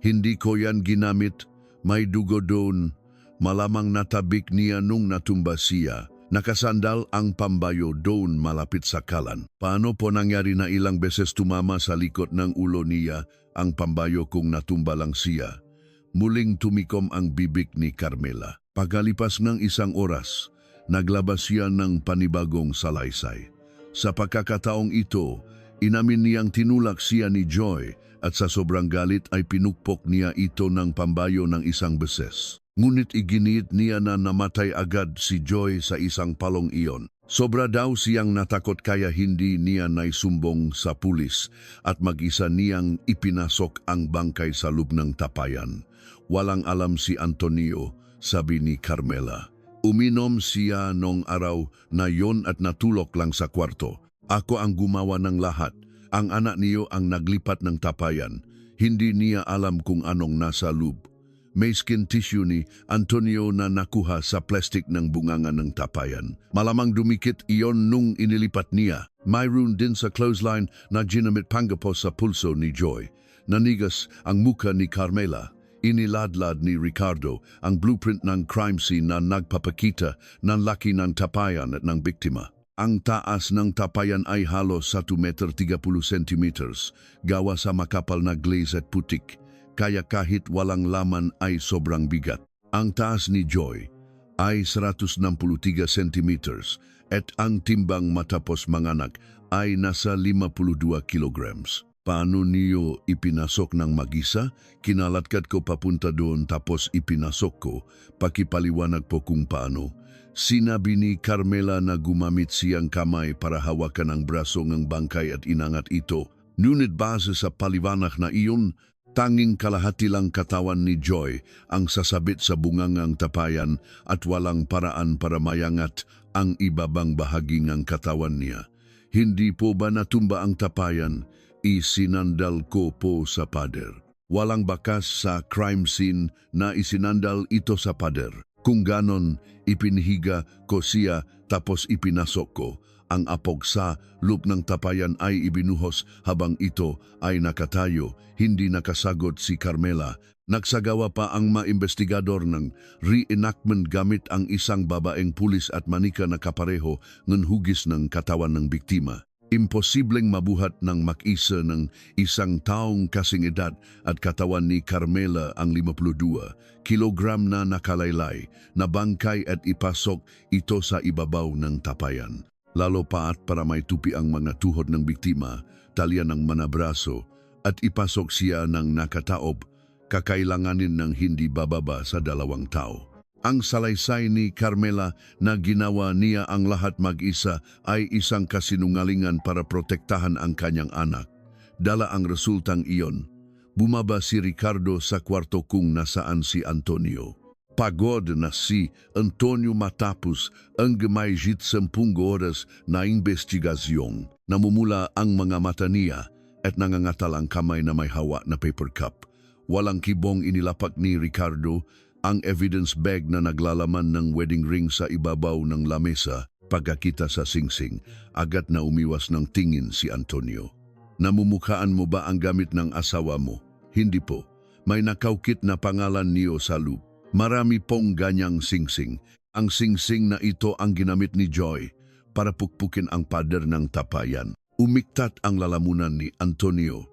Hindi ko yan ginamit. May dugo doon. Malamang natabik niya nung natumba siya. Nakasandal ang pambayo doon malapit sa kalan. Paano po nangyari na ilang beses tumama sa likod ng ulo niya ang pambayo kung natumba lang siya? Muling tumikom ang bibig ni Carmela. Pagkalipas ng isang oras, naglabas siya ng panibagong salaysay. Sa pagkakataong ito, inamin niyang tinulak siya ni Joy at sa sobrang galit ay pinukpok niya ito ng pambayo ng isang beses. Ngunit iginiit niya na namatay agad si Joy sa isang palong iyon. Sobra daw siyang natakot kaya hindi niya naisumbong sa pulis at mag-isa niyang ipinasok ang bangkay sa loob ng tapayan. Walang alam si Antonio, sabi ni Carmela. Uminom siya nung araw na yon at natulog lang sa kwarto. Ako ang gumawa ng lahat. Ang anak niyo ang naglipat ng tapayan. Hindi niya alam kung anong nasa loob. May skin tissue ni Antonio na nakuha sa plastic ng bunganga ng tapayan. Malamang dumikit iyon nung inilipat niya. Mayroon din sa clothesline na ginamit panggapos sa pulso ni Joy. Nanigas ang muka ni Carmela. Iniladlad ni Ricardo ang blueprint ng crime scene na nagpapakita ng laki ng tapayan at ng biktima. Ang taas ng tapayan ay halos 1 meter 30 centimeters, gawa sa makapal na glaze at putik. Kaya kahit walang laman ay sobrang bigat. Ang taas ni Joy ay 163 centimeters at ang timbang matapos manganak ay nasa 52 kilograms. Paano niyo ipinasok ng mag-isa? Kinalatkat ko papunta doon tapos ipinasok ko. Pakipaliwanag po kung paano. Sinabi ni Carmela na gumamit siyang kamay para hawakan ang braso ng bangkay at inangat ito. Ngunit base sa paliwanag na iyon, tanging kalahati lang katawan ni Joy ang sasabit sa bungangang tapayan at walang paraan para mayangat ang ibabang bahagi ng katawan niya. Hindi po ba natumba ang tapayan? Isinandal ko po sa pader. Walang bakas sa crime scene na isinandal ito sa pader. Kung ganon, ipinhiga ko siya tapos ipinasok ko. Ang apog sa loob ng tapayan ay ibinuhos habang ito ay nakatayo, hindi nakasagot si Carmela. Nagsagawa pa ang maimbestigador ng reenactment gamit ang isang babaeng pulis at manika na kapareho ng hugis ng katawan ng biktima. Imposibleng mabuhat ng mag-isa ng isang taong kasing edad at katawan ni Carmela ang 52 kilogram na nakalaylay na bangkay at ipasok ito sa ibabaw ng tapayan. Lalo pa at para may tupi ang mga tuhod ng biktima, talyan ng manabraso at ipasok siya ng nakataob, kakailanganin ng hindi bababa sa 2 tao. Ang salaysay ni Carmela na ginawa niya ang lahat mag-isa ay isang kasinungalingan para protektahan ang kanyang anak. Dala ang resultang iyon. Bumaba si Ricardo sa kwarto kung nasaan si Antonio. Pagod na si Antonio matapos ang gumayjit 10 oras na investigasyon. Namumula ang mga mata niya at nangangatal ang kamay na may hawa na paper cup. Walang kibong inilapak ni Ricardo ang evidence bag na naglalaman ng wedding ring sa ibabaw ng lamesa. Pagkakita sa singsing, agad na umiwas ng tingin si Antonio. Namumukhaan mo ba ang gamit ng asawa mo? Hindi po. May nakaukit na pangalan niyo sa loob. Marami pong ganyang singsing. Ang singsing na ito ang ginamit ni Joy para pukpukin ang pader ng tapayan. Umiktat ang lalamunan ni Antonio.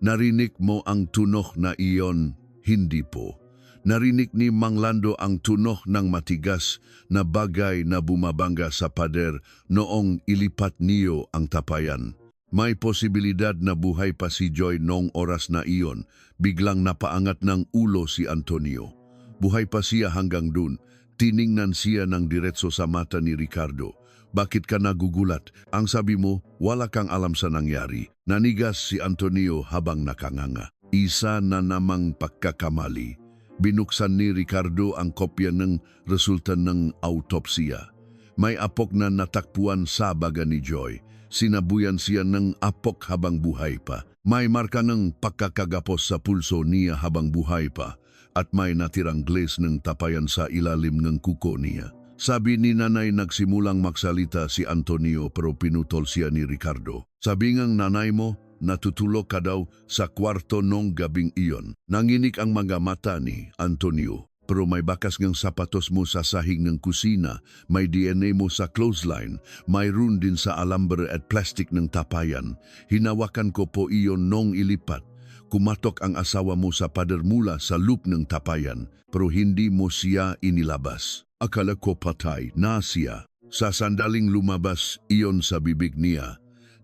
Narinig mo ang tunog na iyon? Hindi po. Narinig ni Mang Lando ang tunog ng matigas na bagay na bumabangga sa pader noong ilipat niyo ang tapayan. May posibilidad na buhay pa si Joy noong oras na iyon. Biglang napaangat ng ulo si Antonio. Buhay pa siya hanggang dun. Tiningnan siya ng diretso sa mata ni Ricardo. Bakit ka nagugulat? Ang sabi mo, wala kang alam sa nangyari. Nanigas si Antonio habang nakanganga. Isa na namang pagkakamali. Binuksan ni Ricardo ang kopya ng resulta ng autopsiya. May apok na natakpuan sa baga ni Joy. Sinabuyan siya ng apok habang buhay pa. May marka ng pagkakagapos sa pulso niya habang buhay pa at may natirang glaze ng tapayan sa ilalim ng kuko niya. Sabi ni nanay nagsimulang magsalita si Antonio pero pinutol siya ni Ricardo. Sabi ngang nanay mo, natutulog ka daw sa kwarto nung gabing iyon. Nanginig ang mga mata ni Antonio. Pero may bakas ng sapatos mo sa sahig ng kusina, may DNA mo sa clothesline, mayroon din sa alambre at plastic ng tapayan. Hinawakan ko po iyon nung ilipat. Kumatok ang asawa mo sa pader mula sa loop ng tapayan, pero hindi mo siya inilabas. Akala ko patay na siya. Sa sandaling lumabas iyon sa bibig niya,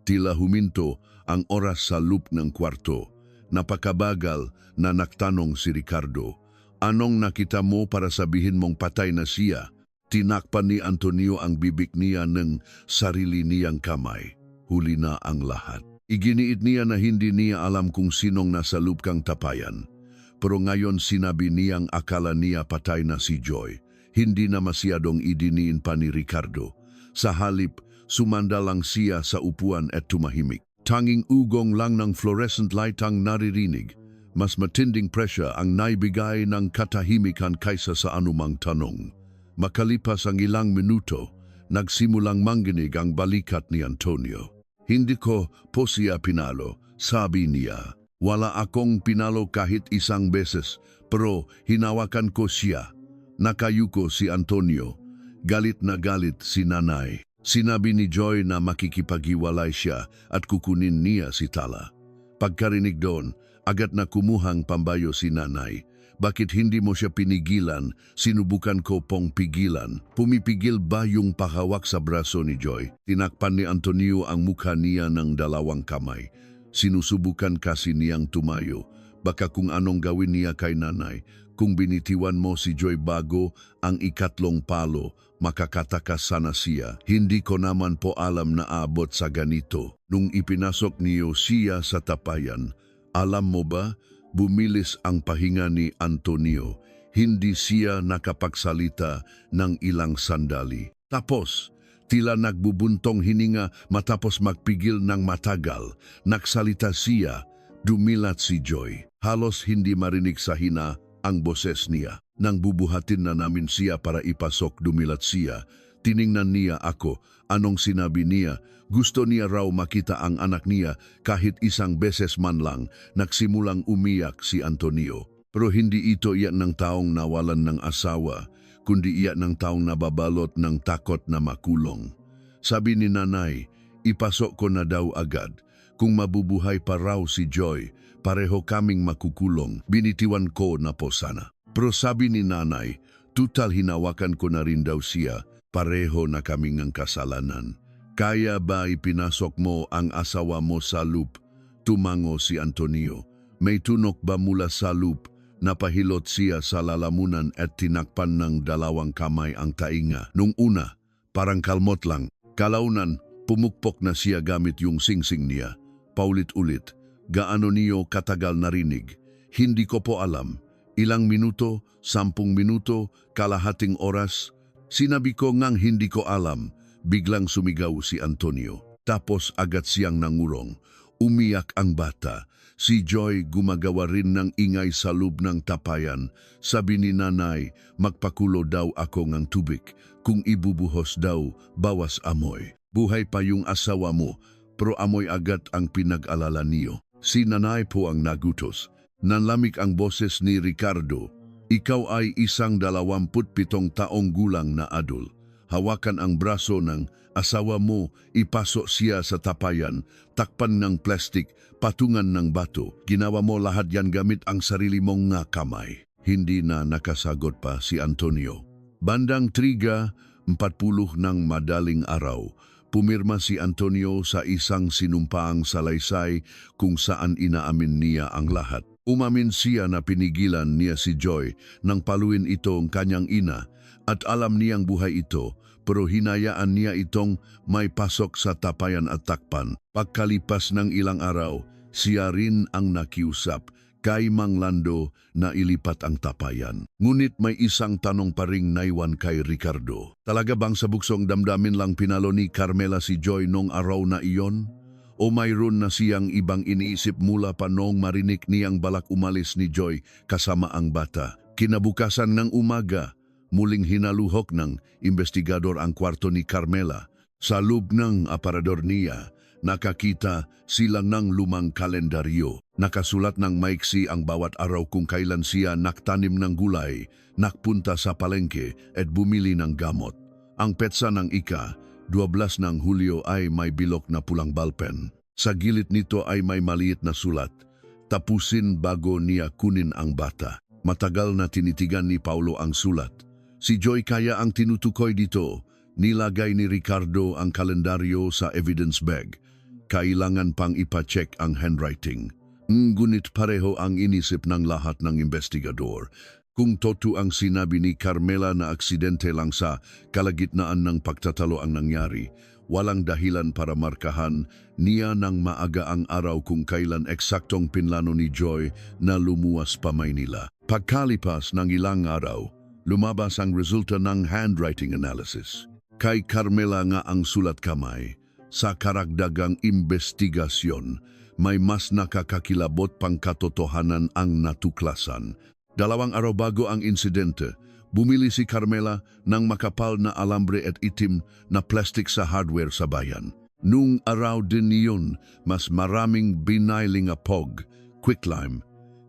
tila huminto ang oras sa loop ng kwarto. Napakabagal na nagtanong si Ricardo. Anong nakita mo para sabihin mong patay na siya? Tinakpan ni Antonio ang bibig niya ng sarili niyang kamay. Huli na ang lahat. Iginiit niya na hindi niya alam kung sinong nasa loob kang tapayan. Pero ngayon sinabi niyang akala niya patay na si Joy. Hindi na masyadong idiniin pa ni Ricardo. Sa halip, sumanda lang siya sa upuan at tumahimik. Tanging ugong lang ng fluorescent light ang naririnig. Mas matinding presya ang naibigay ng katahimikan kaysa sa anumang tanong. Makalipas ang ilang minuto, nagsimulang manginig ang balikat ni Antonio. Hindi ko po siya pinalo, sabi niya. Wala akong pinalo kahit isang beses, pero hinawakan ko siya. Nakayuko si Antonio. Galit na galit si nanay. Sinabi ni Joy na makikipaghiwalay siya at kukunin niya si Tala. Pagkarinig doon, agad na kumuhang pambayo si nanay. Bakit hindi mo siya pinigilan? Sinubukan ko pong pigilan. Pumipigil ba yung pahawak sa braso ni Joy? Tinakpan ni Antonio ang mukha niya ng dalawang kamay. Sinusubukan kasi niyang tumayo. Baka kung anong gawin niya kay nanay. Kung binitiwan mo si Joy bago ang ikatlong palo, makakatakas sana siya. Hindi ko naman po alam na abot sa ganito. Nung ipinasok niyo siya sa tapayan, alam mo ba, bumilis ang pahinga ni Antonio. Hindi siya nakapagsalita ng ilang sandali. Tapos, tila nagbubuntong hininga matapos magpigil ng matagal. Nagsalita siya, dumilat si Joy. Halos hindi marinig sa hina ang boses niya. Nang bubuhatin na namin siya para ipasok, dumilat siya. Tiningnan niya ako. Anong sinabi niya? Gusto niya raw makita ang anak niya kahit isang beses man lang. Nagsimulang umiyak si Antonio. Pero hindi ito iyak ng taong nawalan ng asawa, kundi iyak ng taong nababalot ng takot na makulong. Sabi ni nanay, ipasok ko na daw agad. Kung mabubuhay pa raw si Joy, pareho kaming makukulong. Binitiwan ko na po sana. Pero sabi ni nanay, tutal hinawakan ko na rin daw siya. Pareho na kaming ang kasalanan. Kaya ba ipinasok mo ang asawa mo sa loop? Tumango si Antonio. May tunok ba mula sa loop? Napahilot siya sa lalamunan at tinakpan ng dalawang kamay ang tainga. Nung una, parang kalmot lang. Kalaunan, pumukpok na siya gamit yung singsing niya. Paulit-ulit, gaano niyo katagal narinig? Hindi ko po alam. Ilang minuto, 10 minuto, kalahating oras. Sinabi ko ngang hindi ko alam. Biglang sumigaw si Antonio. Tapos agad siyang nangulong. Umiyak ang bata. Si Joy gumagawa rin ng ingay sa loob ng tapayan. Sabi ni nanay, magpakulo daw ako ng tubig. Kung ibubuhos daw, bawas amoy. Buhay pa yung asawa mo, pero amoy agad ang pinag-alala niyo. Si nanay po ang nagutos. Nanlamig ang boses ni Ricardo. Ikaw ay isang 27 taong gulang na adult. Hawakan ang braso ng asawa mo, ipasok siya sa tapayan, takpan ng plastik, patungan ng bato. Ginawa mo lahat yan gamit ang sarili mong nga kamay. Hindi na nakasagot pa si Antonio. Bandang 3:40 ng madaling araw, pumirma si Antonio sa isang sinumpaang salaysay kung saan inaamin niya ang lahat. Umamin siya na pinigilan niya si Joy nang paluin itong kanyang ina at alam niyang buhay ito, pero hinayaan niya itong may pasok sa tapayan at takpan. Pagkalipas ng ilang araw, siya rin ang nakiusap kay Mang Lando na ilipat ang tapayan. Ngunit may isang tanong pa ring naiwan kay Ricardo. Talaga bang sa buksong damdamin lang pinalo ni Carmela si Joy nung araw na iyon? O mayroon na siyang ibang iniisip mula pa noong marinig niyang balak umalis ni Joy kasama ang bata? Kinabukasan ng umaga, muling hinaluhok ng investigador ang kwarto ni Carmela. Sa loob ng aparador niya, nakakita sila ng lumang kalendaryo. Nakasulat ng maiksi ang bawat araw kung kailan siya naktanim ng gulay, nakpunta sa palengke at bumili ng gamot. Ang petsa ng 12 ng Hulyo ay may bilog na pulang ballpen. Sa gilid nito ay may maliit na sulat, tapusin bago niya kunin ang bata. Matagal na tinitigan ni Paulo ang sulat. Si Joy kaya ang tinutukoy dito. Nilagay ni Ricardo ang kalendaryo sa evidence bag. Kailangan pang ipacheck ang handwriting. Ngunit pareho ang inisip ng lahat ng investigador. Kung totoo ang sinabi ni Carmela na aksidente lang sa kalagitnaan ng pagtatalo ang nangyari, walang dahilan para markahan niya ng maaga ang araw kung kailan eksaktong pinlano ni Joy na lumuwas pa Maynila. Pagkalipas ng ilang araw, lumabas ang resulta ng handwriting analysis. Kay Carmela nga ang sulat kamay. Sa karagdagang investigasyon, may mas nakakakilabot pang katotohanan ang natuklasan. 2 araw bago ang insidente, bumili si Carmela ng makapal na alambre at itim na plastic sa hardware sa bayan. Nung araw din niyon, mas maraming binailing apog, quicklime,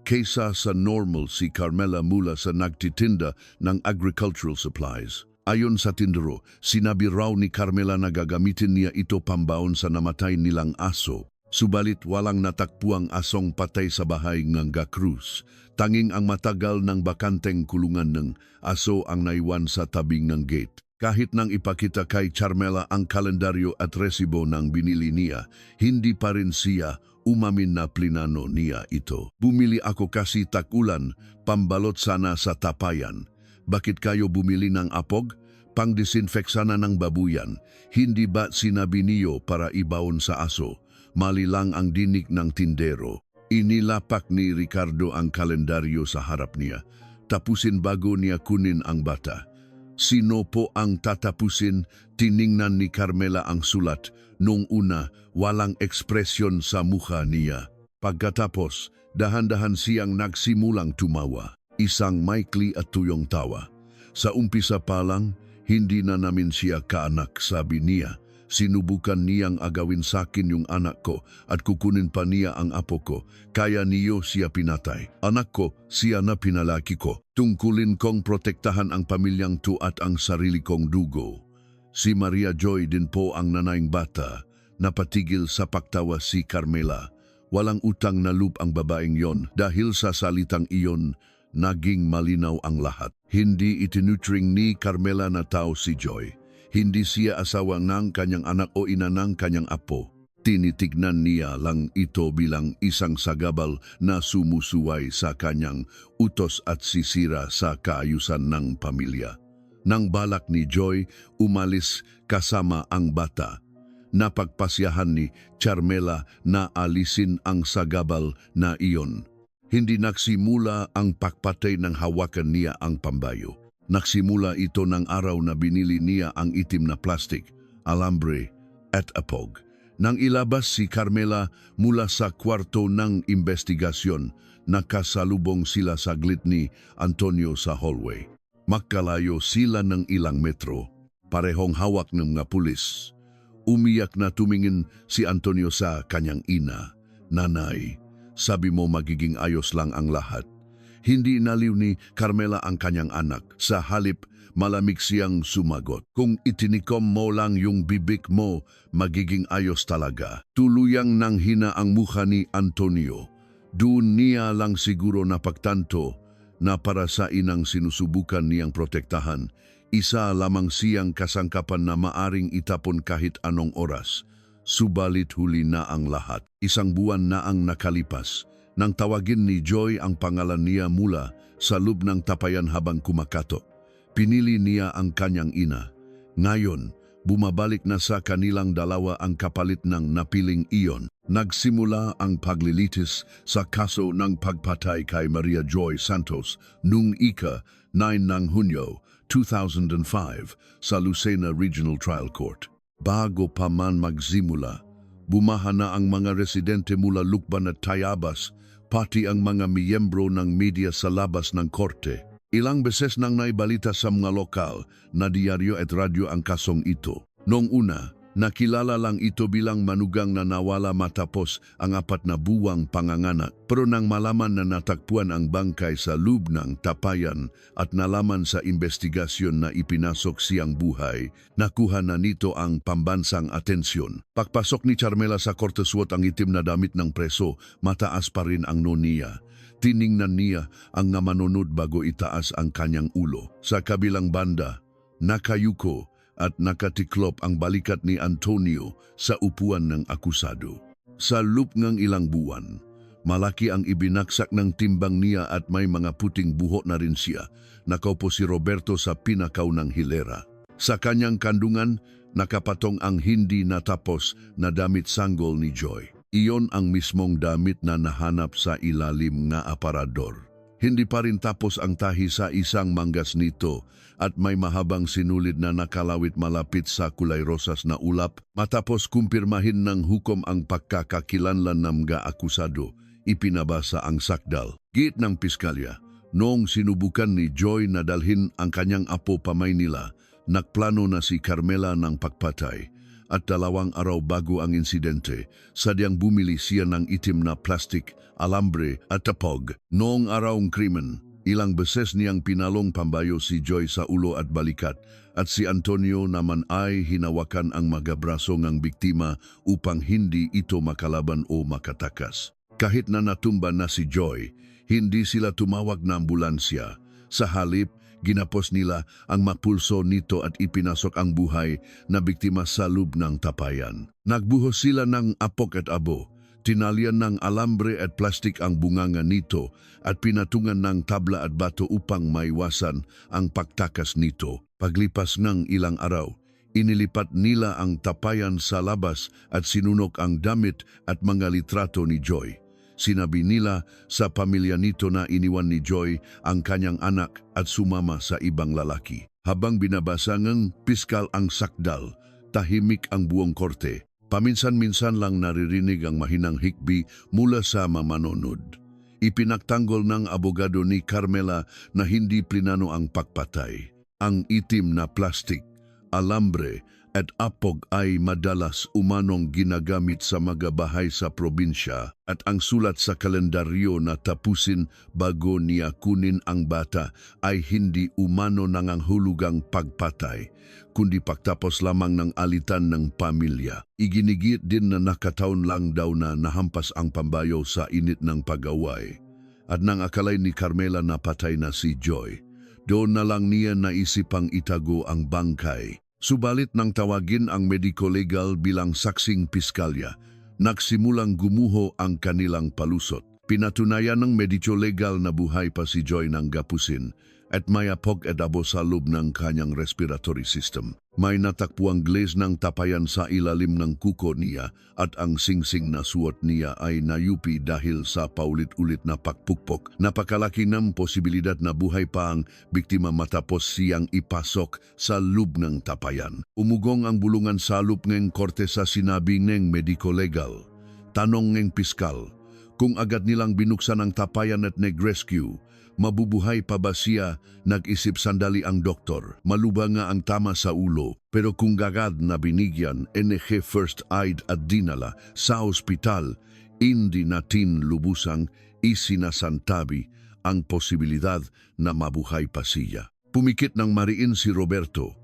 kaysa sa normal si Carmela mula sa nagtitinda ng agricultural supplies. Ayon sa tindero, sinabi raw ni Carmela na gagamitin niya ito pambaon sa namatay nilang aso. Subalit walang natakpuang asong patay sa bahay ng Cruz. Tanging ang matagal ng bakanteng kulungan ng aso ang naiwan sa tabing ng gate. Kahit nang ipakita kay Carmela ang kalendaryo at resibo ng binili niya, hindi pa rin siya umamin na plinano niya ito. Bumili ako kasi takulan, pambalot sana sa tapayan. Bakit kayo bumili ng apog? Pang-disinfect sana ng babuyan. Hindi ba sinabi niyo para ibaon sa aso? Mali lang ang dinig ng tindero. Inilapak ni Ricardo ang kalendaryo sa harap niya. Tapusin bago niya kunin ang bata. Sino po ang tatapusin? Tiningnan ni Carmela ang sulat. Nung una, walang ekspresyon sa mukha niya. Pagkatapos, dahan-dahan siyang nagsimulang tumawa. Isang maikli at tuyong tawa. Sa umpisa pa lang, hindi na namin siya kaanak, sabi niya. Sinubukan niyang agawin sakin yung anak ko at kukunin pa niya ang apo ko, kaya niyo siya pinatay. Anak ko, siya na pinalaki ko. Tungkulin kong protektahan ang pamilyang to at ang sarili kong dugo. Si Maria Joy din po ang nanayng bata. Napatigil sa pagtawa si Carmela. Walang utang na loob ang babaeng yon. Dahil sa salitang iyon, naging malinaw ang lahat. Hindi itinutring ni Carmela na tao si Joy. Hindi siya asawa ng kanyang anak o ina ng kanyang apo. Tinitignan niya lang ito bilang isang sagabal na sumusuway sa kanyang utos at sisira sa kaayusan ng pamilya. Nang balak ni Joy umalis kasama ang bata, napagpasyahan ni Carmela na alisin ang sagabal na iyon. Hindi nagsimula ang pagpatay ng hawakan niya ang pambayo. Nagsimula ito ng araw na binili niya ang itim na plastic, alambre at apog. Nang ilabas si Carmela mula sa kwarto ng investigasyon, nakasalubong sila saglit ni Antonio sa hallway. Magkalayo sila ng ilang metro, parehong hawak ng mga pulis. Umiyak na tumingin si Antonio sa kanyang ina. Nanay, sabi mo magiging ayos lang ang lahat. Hindi inaliw ni Carmela ang kanyang anak. Sa halip, malamig siyang sumagot. Kung itinikom mo lang yung bibig mo, magiging ayos talaga. Tuluyang nanghina ang mukha ni Antonio. Doon niya lang siguro napagtanto na para sa inang sinusubukan niyang protektahan, isa lamang siyang kasangkapan na maaring itapon kahit anong oras. Subalit huli na ang lahat. 1 buwan na ang nakalipas. Nang tawagin ni Joy ang pangalan niya mula sa loob ng tapayan habang kumakatok, pinili niya ang kanyang ina. Ngayon, bumabalik na sa kanilang dalawa ang kapalit ng napiling iyon. Nagsimula ang paglilitis sa kaso ng pagpatay kay Maria Joy Santos noong ika-9 ng Hunyo 2005 sa Lucena Regional Trial Court. Bago pa man magsimula, bumaha na ang mga residente mula Lukban at Tayabas, pati ang mga miyembro ng media sa labas ng korte. Ilang beses nang naibalita sa mga lokal na diaryo at radyo ang kasong ito. Noong una, nakilala lang ito bilang manugang na nawala matapos ang 4 na buwang panganganak. Pero nang malaman na natagpuan ang bangkay sa loob ng tapayan at nalaman sa investigasyon na ipinasok siyang buhay, nakuha na nito ang pambansang atensyon. Pagpasok ni Carmela sa korte suot ang itim na damit ng preso, mataas pa rin ang noniya. Tiningnan niya ang manunod bago itaas ang kanyang ulo. Sa kabilang banda, nakayuko at nakatiklop ang balikat ni Antonio sa upuan ng akusado. Sa loob ng ilang buwan, Malaki ang ibinaksak ng timbang niya at may mga puting buhok na rin siya. Nakaupo si Roberto sa pinakaw ng hilera. Sa kanyang kandungan, nakapatong ang hindi natapos na damit sanggol ni Joy. Iyon ang mismong damit na nahanap sa ilalim nga aparador. Hindi pa rin tapos ang tahi sa isang manggas nito at may mahabang sinulid na nakalawit malapit sa kulay rosas na ulap. Matapos kumpirmahin ng hukom ang pagkakakilanlan ng mga akusado, ipinabasa ang sakdal. Giit ng piskalya, noong sinubukan ni Joy na dalhin ang kanyang apo pa Maynila, nagplano na si Carmela ng pagpatay at 2 araw bago ang insidente, sadyang bumili siya ng itim na plastik, alambre at tapog. Noong arawng krimen, ilang beses niyang pinalong pambayo si Joy sa ulo at balikat at si Antonio naman ay hinawakan ang mga braso ng biktima upang hindi ito makalaban o makatakas. Kahit na natumba na si Joy, hindi sila tumawag na ambulansya. Sa halip, ginapos nila ang mapulso nito at ipinasok ang buhay na biktima sa loob ng tapayan. Nagbuhos sila ng apok at abo, tinalian ng alambre at plastik ang bunganga nito at pinatungan ng tabla at bato upang maiwasan ang pagtakas nito. Paglipas ng ilang araw, inilipat nila ang tapayan sa labas at sinunok ang damit at mga litrato ni Joy. Sinabi nila sa pamilya nito na iniwan ni Joy ang kanyang anak at sumama sa ibang lalaki. Habang binabasa ng piskal ang sakdal, tahimik ang buong korte. Paminsan-minsan lang naririnig ang mahinang hikbi mula sa mamanonod. Ipinagtanggol ng abogado ni Carmela na hindi plinano ang pagpatay. Ang itim na plastik, alambre at apog ay madalas umanong ginagamit sa mga bahay sa probinsya at ang sulat sa kalendaryo na tapusin bago niya kunin ang bata ay hindi umano nangangahulugang pagpatay, kundi pagtapos lamang ng alitan ng pamilya. Iginigit din na nakataon lang daw na nahampas ang pambayo sa init ng pag-away at nang akalay ni Carmela na patay na si Joy, doon na lang niya naisipang itago ang bangkay. Subalit nang tawagin ang medico-legal bilang saksing piskalya, nagsimulang gumuho ang kanilang palusot. Pinatunayan ng medico-legal na buhay pa si Joy ng gapusin at may apog at abo sa loob ng kanyang respiratory system. May natakpuang glaze ng tapayan sa ilalim ng kuko niya at ang singsing na suot niya ay nayupi dahil sa paulit-ulit na pagpukpok. Napakalaki ng posibilidad na buhay pa ang biktima matapos siyang ipasok sa loob ng tapayan. Umugong ang bulungan sa loob ng korte sa sinabi ng medico-legal. Tanong ng piskal, kung agad nilang binuksan ang tapayan at nag-rescue, mabubuhay pa ba siya? Nag-isip sandali ang doktor. Maluba nga ang tama sa ulo, pero kung gagad na binigyan NG first aid at dinala sa ospital, hindi natin lubusang isinasantabi ang posibilidad na mabuhay pa siya. Pumikit ng mariin si Roberto.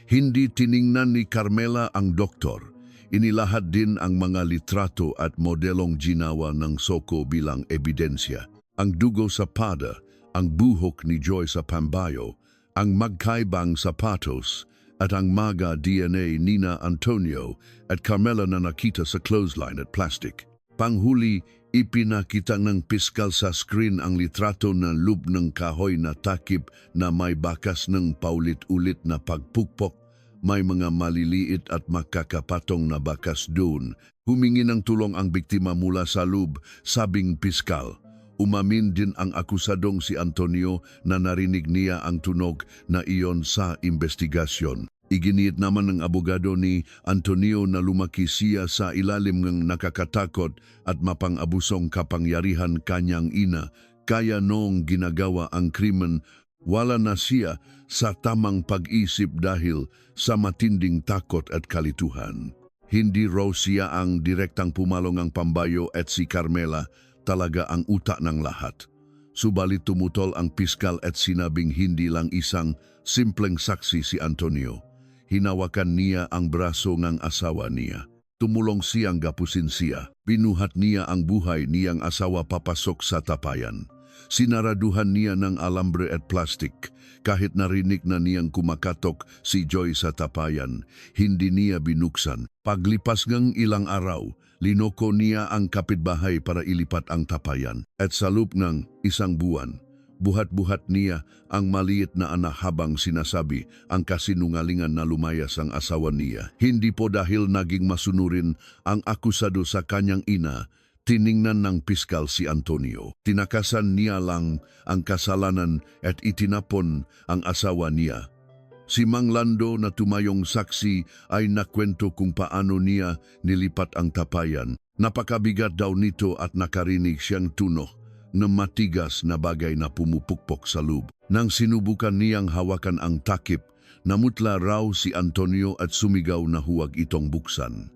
Hindi tiningnan ni Carmela ang doktor. Inilahad din ang mga litrato at modelong ginawa ng Soko bilang ebidensya. Ang dugo sa pada, ang buhok ni Joy sa pambayo, ang magkaibang sapatos at ang mga DNA nina Antonio at Carmela na nakita sa clothesline at plastic. Panghuli, ipinakita ng piskal sa screen ang litrato ng loob ng kahoy na takip na may bakas ng paulit-ulit na pagpukpok. May mga maliliit at makakapatong na bakas doon. Humingi ng tulong ang biktima mula sa loob, sabing piskal. Umamin din ang akusadong si Antonio na narinig niya ang tunog na iyon sa investigasyon. Iginiit naman ng abogado ni Antonio na lumaki siya sa ilalim ng nakakatakot at mapang-abusong kapangyarihan kanyang ina, kaya noong ginagawa ang krimen, wala na siya sa tamang pag-isip dahil sa matinding takot at kalituhan. Hindi raw siya ang direktang pumalong ang pambayo at si Carmela, talaga ang utak ng lahat. Subalit tumutol ang piskal at sinabing hindi lang isang simpleng saksi si Antonio. Hinawakan niya ang braso ng asawa niya. Tumulong siyang gapusin siya. Binuhat niya ang buhay niyang asawa papasok sa tapayan. Sinaraduhan niya ng alambre at plastik. Kahit narinig na niyang kumakatok si Joy sa tapayan, hindi niya binuksan. Paglipas ng ilang araw, Linoko niya ang kapitbahay para ilipat ang tapayan. At sa loob ng isang buwan, buhat-buhat niya ang maliit na anak habang sinasabi ang kasinungalingan na lumayas ang asawa niya. Hindi po dahil naging masunurin ang akusado sa kanyang ina, tiningnan ng piskal si Antonio. Tinakasan niya lang ang kasalanan at itinapon ang asawa niya. Si Mang Lando na tumayong saksi ay nakwento kung paano niya nilipat ang tapayan. Napakabigat daw nito at nakarinig siyang tunog na matigas na bagay na pumupukpok sa loob. Nang sinubukan niyang hawakan ang takip, namutla raw si Antonio at sumigaw na huwag itong buksan.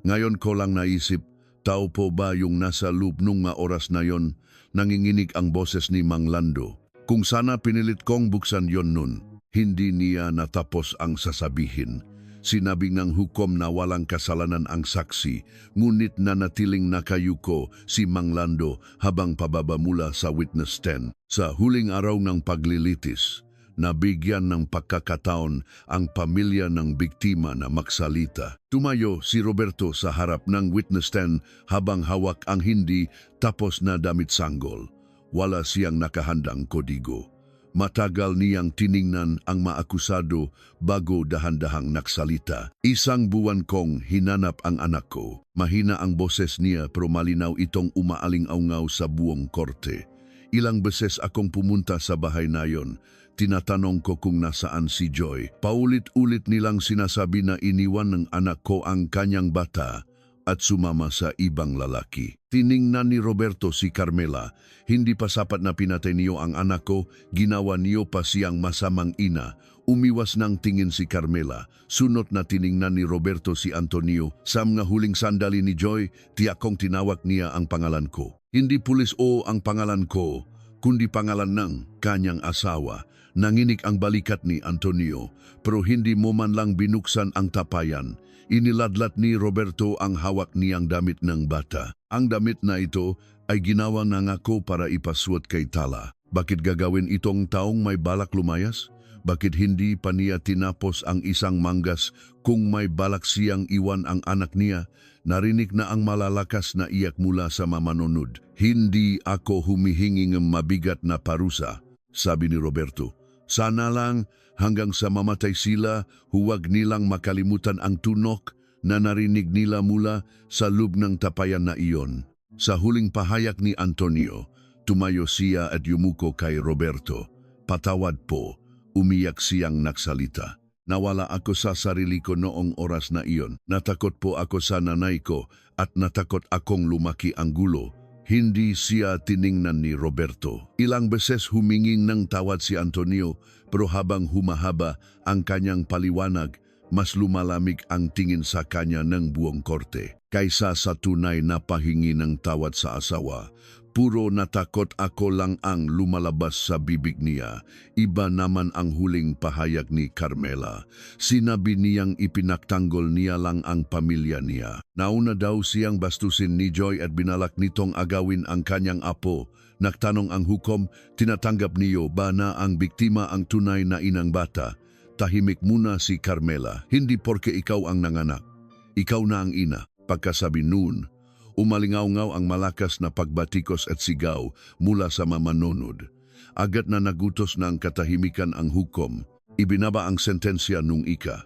Ngayon ko lang naisip, tao po ba yung nasa loob nung mga oras na yon? Nanginginig ang boses ni Mang Lando. Kung sana pinilit kong buksan yon nun. Hindi niya natapos ang sasabihin. Sinabi ng hukom na walang kasalanan ang saksi, ngunit nanatiling nakayuko si Mang Lando habang pababa mula sa witness stand. Sa huling araw ng paglilitis, nabigyan ng pagkakataon ang pamilya ng biktima na magsalita. Tumayo si Roberto sa harap ng witness stand habang hawak ang hindi tapos na damit sanggol. Wala siyang nakahandang kodigo. Matagal niyang tiningnan ang maakusado bago dahan-dahang nagsalita. Isang buwan kong hinanap ang anak ko. Mahina ang boses niya pero malinaw itong umaaling-aungaw sa buong korte. Ilang beses akong pumunta sa bahay na yon. Tinatanong ko kung nasaan si Joy. Paulit-ulit nilang sinasabi na iniwan ng anak ko ang kanyang bata at sumama sa ibang lalaki. Tiningnan ni Roberto si Carmela. Hindi pa sapat na pinatay niyo ang anak ko, ginawa niyo pa siyang masamang ina. Umiwas ng tingin si Carmela. Sunod na tiningnan ni Roberto si Antonio. Sa mga huling sandali ni Joy, tiyakong tinawag niya ang pangalan ko. Hindi pulis o ang pangalan ko, kundi pangalan ng kanyang asawa. Nanginig ang balikat ni Antonio, pero hindi mo man lang binuksan ang tapayan. Iniladlat ni Roberto ang hawak niyang damit ng bata. Ang damit na ito ay ginawa ng ako para ipaswat kay Tala. Bakit gagawin itong taong may balak lumayas? Bakit hindi pa niya tinapos ang isang manggas kung may balak siyang iwan ang anak niya? Narinig na ang malalakas na iyak mula sa mamanunod. Hindi ako humihingi ng mabigat na parusa, sabi ni Roberto. Sana lang hanggang sa mamatay sila, huwag nilang makalimutan ang tunok na narinig nila mula sa loob ng tapayan na iyon. Sa huling pahayag ni Antonio, tumayo siya at yumuko kay Roberto. Patawad po, umiyak siyang nagsalita. Nawala ako sa sarili ko noong oras na iyon. Natakot po ako sa nanay ko at natakot akong lumaki ang gulo. Hindi siya tiningnan ni Roberto. Ilang beses huminging ng tawad si Antonio, pero habang humahaba ang kanyang paliwanag, mas lumalamig ang tingin sa kanya ng buong korte. Kaysa sa tunay na pahingi ng tawad sa asawa, puro natakot ako lang ang lumalabas sa bibig niya. Iba naman ang huling pahayag ni Carmela. Sinabi niyang ipinaktanggol niya lang ang pamilya niya. Nauna daw siyang bastusin ni Joy at binalak nitong agawin ang kanyang apo. Nagtanong ang hukom, tinatanggap niyo ba na ang biktima ang tunay na inang bata? Tahimik muna si Carmela. Hindi porke ikaw ang nanganak. Ikaw na ang ina. Pagkasabi noon, umalingaw-ngaw ang malakas na pagbatikos at sigaw mula sa mamanunod. Agad na nagutos ng katahimikan ang hukom. Ibinaba ang sentensya nung 30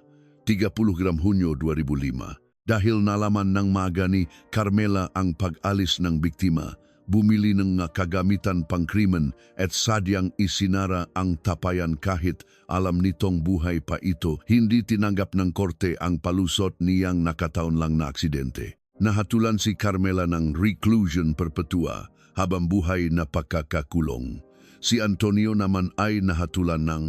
Hunyo 2005. Dahil nalaman ng maga ni Carmela ang pag-alis ng biktima, bumili ng kagamitan pangkrimen at sadyang isinara ang tapayan kahit alam nitong buhay pa ito. Hindi tinanggap ng korte ang palusot niyang nakataon lang na aksidente. Nahatulan si Carmela ng reclusion perpetua habang buhay na pagkakakulong. Si Antonio naman ay nahatulan ng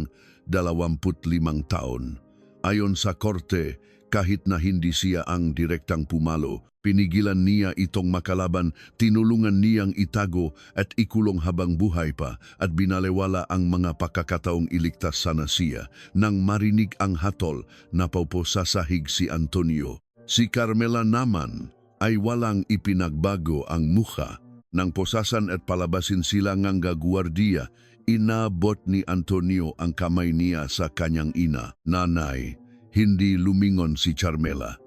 25 taon. Ayon sa korte, kahit na hindi siya ang direktang pumalo, pinigilan niya itong makalaban, tinulungan niyang itago at ikulong habang buhay pa at binalewala ang mga pagkakataong iligtas sana siya. Nang marinig ang hatol, napaupo sa sahig si Antonio. Si Carmela naman ay walang ipinagbago ang mukha. Nang posasan at palabasin sila ng gagwardiya, inabot ni Antonio ang kamay niya sa kanyang ina. Nanay, hindi lumingon si Carmela.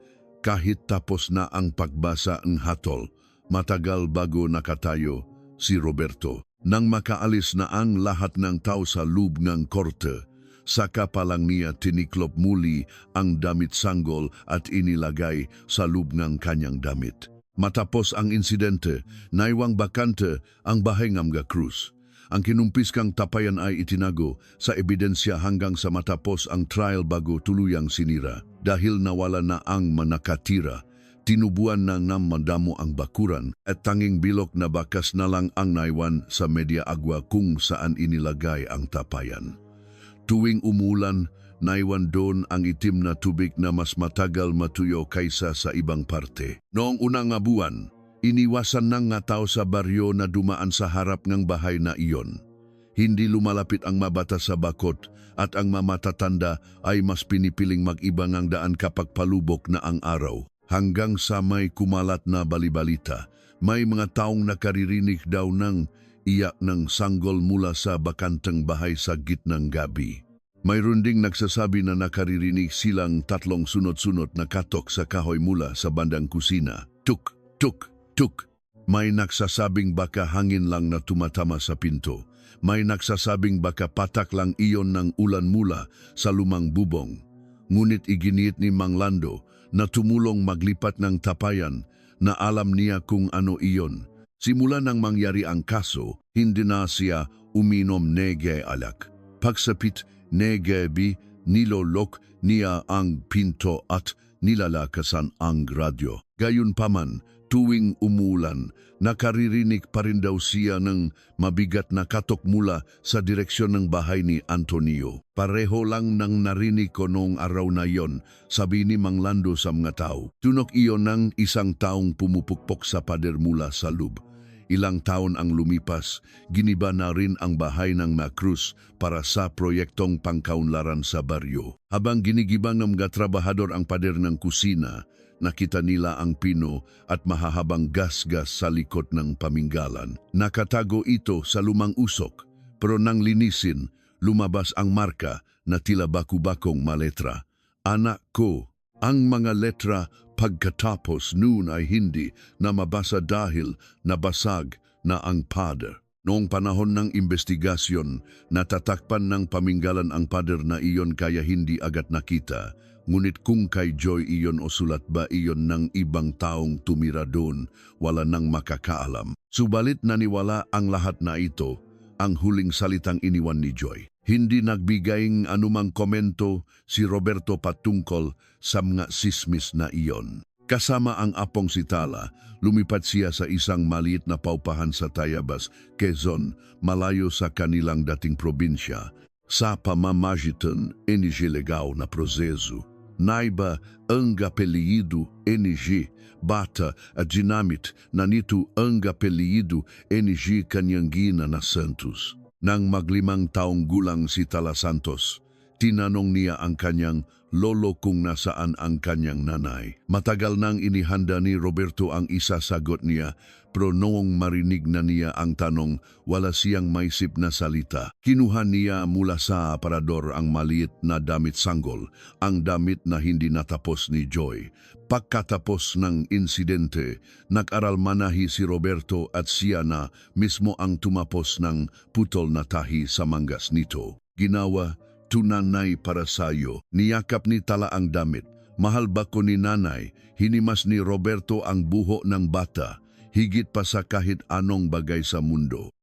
Kahit tapos na ang pagbasa ng hatol, matagal bago nakatayo si Roberto. Nang makaalis na ang lahat ng tao sa loob ng korte, saka pa lang niya tiniklop muli ang damit sanggol at inilagay sa loob ng kanyang damit. Matapos ang insidente, naiwang bakante ang bahay ng mga krus. Ang kinumpiskang tapayan ay itinago sa ebidensya hanggang sa matapos ang trial bago tuluyang sinira. Dahil nawala na ang manakatira, tinubuan na madamo ang bakuran at tanging bilog na bakas na lang ang naiwan sa media agwa kung saan inilagay ang tapayan. Tuwing umulan, naiwan doon ang itim na tubig na mas matagal matuyo kaysa sa ibang parte. Noong unang nga buwan, iniwasan ng nga tao sa baryo na dumaan sa harap ng bahay na iyon. Hindi lumalapit ang mabata sa bakod at ang mamatatanda ay mas pinipiling mag-ibang ang daan kapag palubok na ang araw. Hanggang sa may kumalat na balibalita, may mga taong nakaririnig daw ng iyak ng sanggol mula sa bakanteng bahay sa gitnang gabi. Mayroon ding nagsasabi na nakaririnig silang tatlong sunod-sunod na katok sa kahoy mula sa bandang kusina. Tuk, tuk, tuk. May nagsasabing baka hangin lang na tumatama sa pinto. May nagsasabing baka patak lang iyon ng ulan mula sa lumang bubong. Ngunit iginiit ni Mang Lando na tumulong maglipat ng tapayan na alam niya kung ano iyon. Simula nang mangyari ang kaso, hindi na siya uminom nege alak. Pagsapit negebi, nilolok niya ang pinto at nilalakasan ang radyo. Gayunpaman, tuwing umulan, nakaririnig pa rin daw siya ng mabigat na katok mula sa direksyon ng bahay ni Antonio. Pareho lang nang narinig ko noong araw na yon, sabi ni Mang Lando sa mga tao. Tunok iyon ng isang taong pumupukpok sa pader mula sa loob. Ilang taon ang lumipas, giniba na rin ang bahay ng Macruz para sa proyektong pangkaunlaran sa baryo. Habang ginigibang ng mga trabahador ang pader ng kusina, nakita nila ang pino at mahahabang gas-gas sa likod ng paminggalan. Nakatago ito sa lumang usok, pero nang linisin, lumabas ang marka na tila baku-bakong maletra. Anak ko, ang mga letra pagkatapos noon ay hindi na mabasa dahil nabasag na ang pader. Noong panahon ng investigasyon, natatakpan ng paminggalan ang pader na iyon kaya hindi agad nakita. Ngunit kung kay Joy iyon o sulat ba iyon ng ibang taong tumira doon, wala nang makakaalam. Subalit naniwala ang lahat na ito, ang huling salitang iniwan ni Joy. Hindi nagbigay anumang komento si Roberto patungkol sa mga sismis na iyon. Kasama ang apong si Tala, lumipat siya sa isang maliit na paupahan sa Tayabas, Quezon, malayo sa kanilang dating probinsya. Sa pamamagitan inigilegal na proseso, naiba ang apelido NG Bata at ginamit na nito ang apelido NG Kanyangina na Santos. Nang mag-5 taong gulang si Tala Santos, tinanong niya ang kanyang lolo kung nasaan ang kanyang nanay. Matagal nang inihanda ni Roberto ang isasagot niya, pero noong marinig na niya ang tanong, wala siyang maisip na salita. Kinuha niya mula sa aparador ang maliit na damit sanggol, ang damit na hindi natapos ni Joy. Pagkatapos ng insidente, nag-aral manahi si Roberto at siya na mismo ang tumapos ng putol na tahi sa manggas nito. Ginawa, tunanay para sayo. Niyakap ni Tala ang damit. Mahal ba ko ni nanay? Hinimas ni Roberto ang buho ng bata, higit pa sa kahit anong bagay sa mundo.